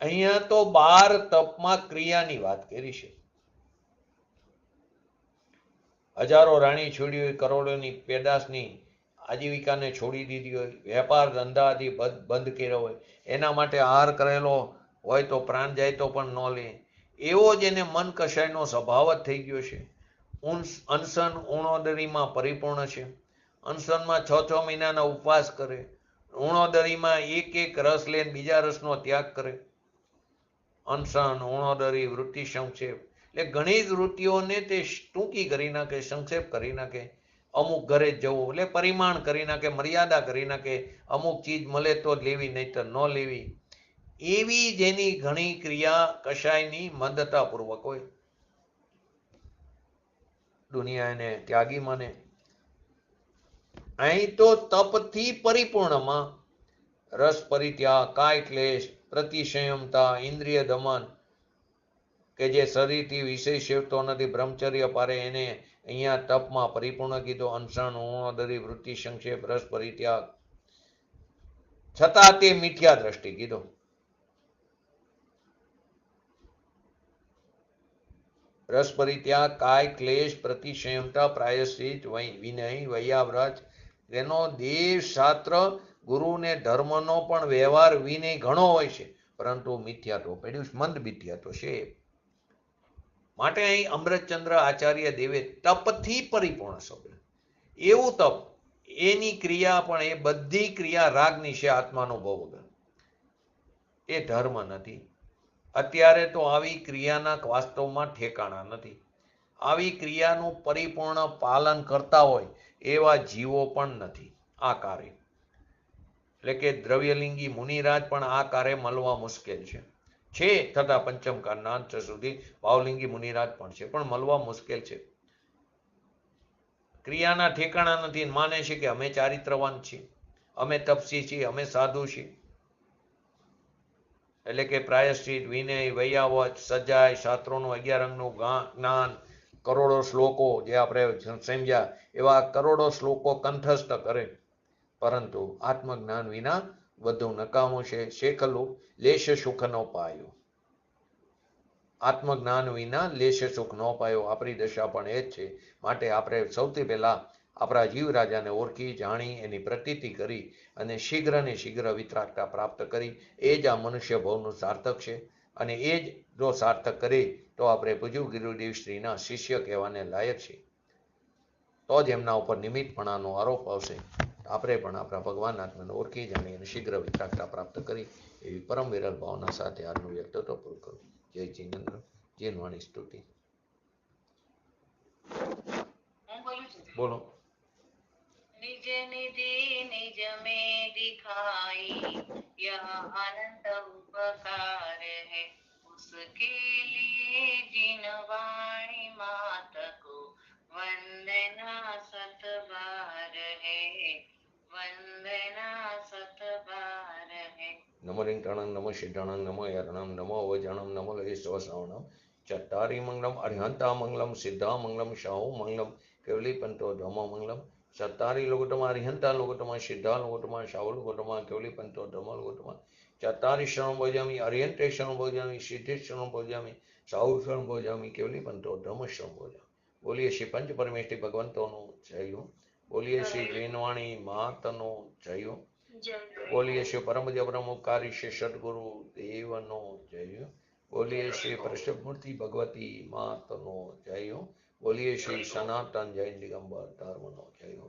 અહીંયા તો 12 તપમાં ક્રિયાની વાત કરી છે. હજારો રાણી છોડ્યું, કરોડોની પેદાશની આજીવિકાને છોડી દીધી હોય, વેપાર ધંધાથી બંધ કર્યો હોય, એના માટે આહાર કરેલો હોય તો પ્રાણ જાય તો પણ ન લે, એવો જ એને મન કશાયનો સ્વભાવ જ થઈ ગયો છે. અનશન ઉણોદરીમાં પરિપૂર્ણ છે. અનશનમાં 6 મહિનાના ઉપવાસ કરે, ઉણોદરીમાં એક રસ લઈને બીજા રસનો ત્યાગ કરે. અનશન, ઉણોદરી, વૃત્તિ સંક્ષેપ, એટલે ઘણી જ વૃત્તિઓને તે ટૂંકી કરી નાખે, સંક્ષેપ કરી નાખે. અમુક ઘરે જ જવું એટલે પરિમાણ કરી નાખે, મર્યાદા કરી નાખે, અમુક ચીજ મળે તો જ લેવી, નહીતર ન લેવી. એવી જેની ઘણી ક્રિયા કશાયની મંદતાપૂર્વક હોય, દુનિયા એને ત્યાગી માને. અહીં તો તપથી પરિપૂર્ણમાં રસ પરિત્યાગ, કાય ક્લેશ, પ્રતિસંયમતા, ઇન્દ્રિય દમન, કે જે શરીરથી વિષય સેવતો નથી, બ્રહ્મચર્ય પારે, એને અહીંયા તપમાં પરિપૂર્ણ કીધો. અનશન, ઉણોદરી, વૃત્તિ સંક્ષેપ, રસ પરિત્યાગ, છતાં તે મિથ્યા દ્રષ્ટિ કીધો. રસ પરિત્યાગ, કાય ક્લેશ, પ્રતિસંયમતા, પ્રાયશ્ચિત, વિનય, વૈયાવ્રત, તેનો દેવ શાસ્ત્ર ગુરુને ધર્મનો પણ વ્યવહાર વિનય ઘણો હોય છે, પરંતુ મિથ્યાત્વ પડ્યું, મંદ મિથ્યાત્વ છે. માટે અહીં અમૃતચંદ્ર આચાર્ય દેવે તપથી પરિપૂર્ણ શબ્દ, એવું તપ, એની ક્રિયા પણ એ બધી ક્રિયા રાગની છે, આત્માનુભવ વગર, એ ધર્મ નથી. અત્યારે તો આવી ક્રિયાના વાસ્તવમાં ઠેકાણા નથી. આવી ક્રિયાનું પરિપૂર્ણ પાલન કરતા હોય એવા જીવો પણ નથી આ કાર્ય. એટલે કે દ્રવ્યલિંગી મુનિરાજ પણ આ કાર્ય મળવા મુશ્કેલ છે, છતાં પંચમકારના અંત સુધી ભાવલિંગી મુનિરાજ પણ છે, પણ મળવા મુશ્કેલ છે. ક્રિયાના ઠેકાણા નથી. માને છે કે અમે ચારિત્રવાન છીએ, અમે તપસી છીએ, અમે સાધુ છીએ. એટલે કે પ્રાયશ્ચિત, વિનય, વૈયાવત, સજાય, શાસ્ત્રોનું 11 અંગનું જ્ઞાન, કરોડો શ્લોકો જે આપણે સમજ્યા એવા કરોડો શ્લોકો કંઠસ્થ કરે, પરંતુ આત્મજ્ઞાન વિના બધું નકામું છે. શેખલું લેશ સુખ નો પાયો, આત્મજ્ઞાન વિના લેશ સુખ ન પાયો. આપણી દશા પણ એ જ છે. માટે આપણે સૌથી પહેલા આપણા જીવરાજાને ઓળખી જાણી એની પ્રતીતિ કરી અને શીઘ્ર વિતરાગતા પ્રાપ્ત કરી, એ જ આ મનુષ્ય ભવનું સાર્થક છે. અને એ જ જો સાર્થક કરી તો આપણે ભુજુ ગુરુદેવ શ્રીના શિષ્ય કહેવાને લાયક છે. તો જ એમના ઉપર નિમિત્તપણાનો આરોપ આવશે. આપણે પણ આપણા ભગવાન આત્માને ઓળખી જાણી અને શીઘ્ર વિતરાગતા પ્રાપ્ત કરી એવી પરમ વિરલ ભાવના સાથે આજનું વ્યક્તિત્વ પૂરું કરું. જય જીનેન્દ્ર, જય વાણી સ્તુતિ. બોલો. निज निधि निज में दिखाई यह अनंत उपकार है, उसके लिए जिन वाणी मात को वंदना सत बार है, वंदना सत बार है. नमो रिंगटाणं नमो सिद्धाणं नमो यरणं नमो वजणं नमो लयश्वसावणं चट्टारी मंगलम अरिहंता मंगलम सिद्धा मंगलम शाहु मंगलम केवली पंतो धमो मंगलम चत्तारी लोगोटमा अरिहंता लोगोटमा सिद्धा लोगोटमा शाहु लोगोटमा केवली पंतो धमो लोगोटमा चत्तारी शरण भोजामी अरिहंते शरण भोजामी सिद्धि शरण भोजामी शाहु शरण भोजामी केवली पंतो धम शरण भोजामी. बोलिए श्री पंच परमेष्ठी भगवंतोनो जय हो. बोलिए श्री वेणवाणी मातनो जय हो. बोलिए श्री परम ब्रह्मकारी श्री सदगुरु देवनो जय हो. बोलिए श्री प्रसन्नमूर्ति भगवती मातनो जय हो. बोलिए श्री सनातन जैन दिगंबर धर्मनो जय हो.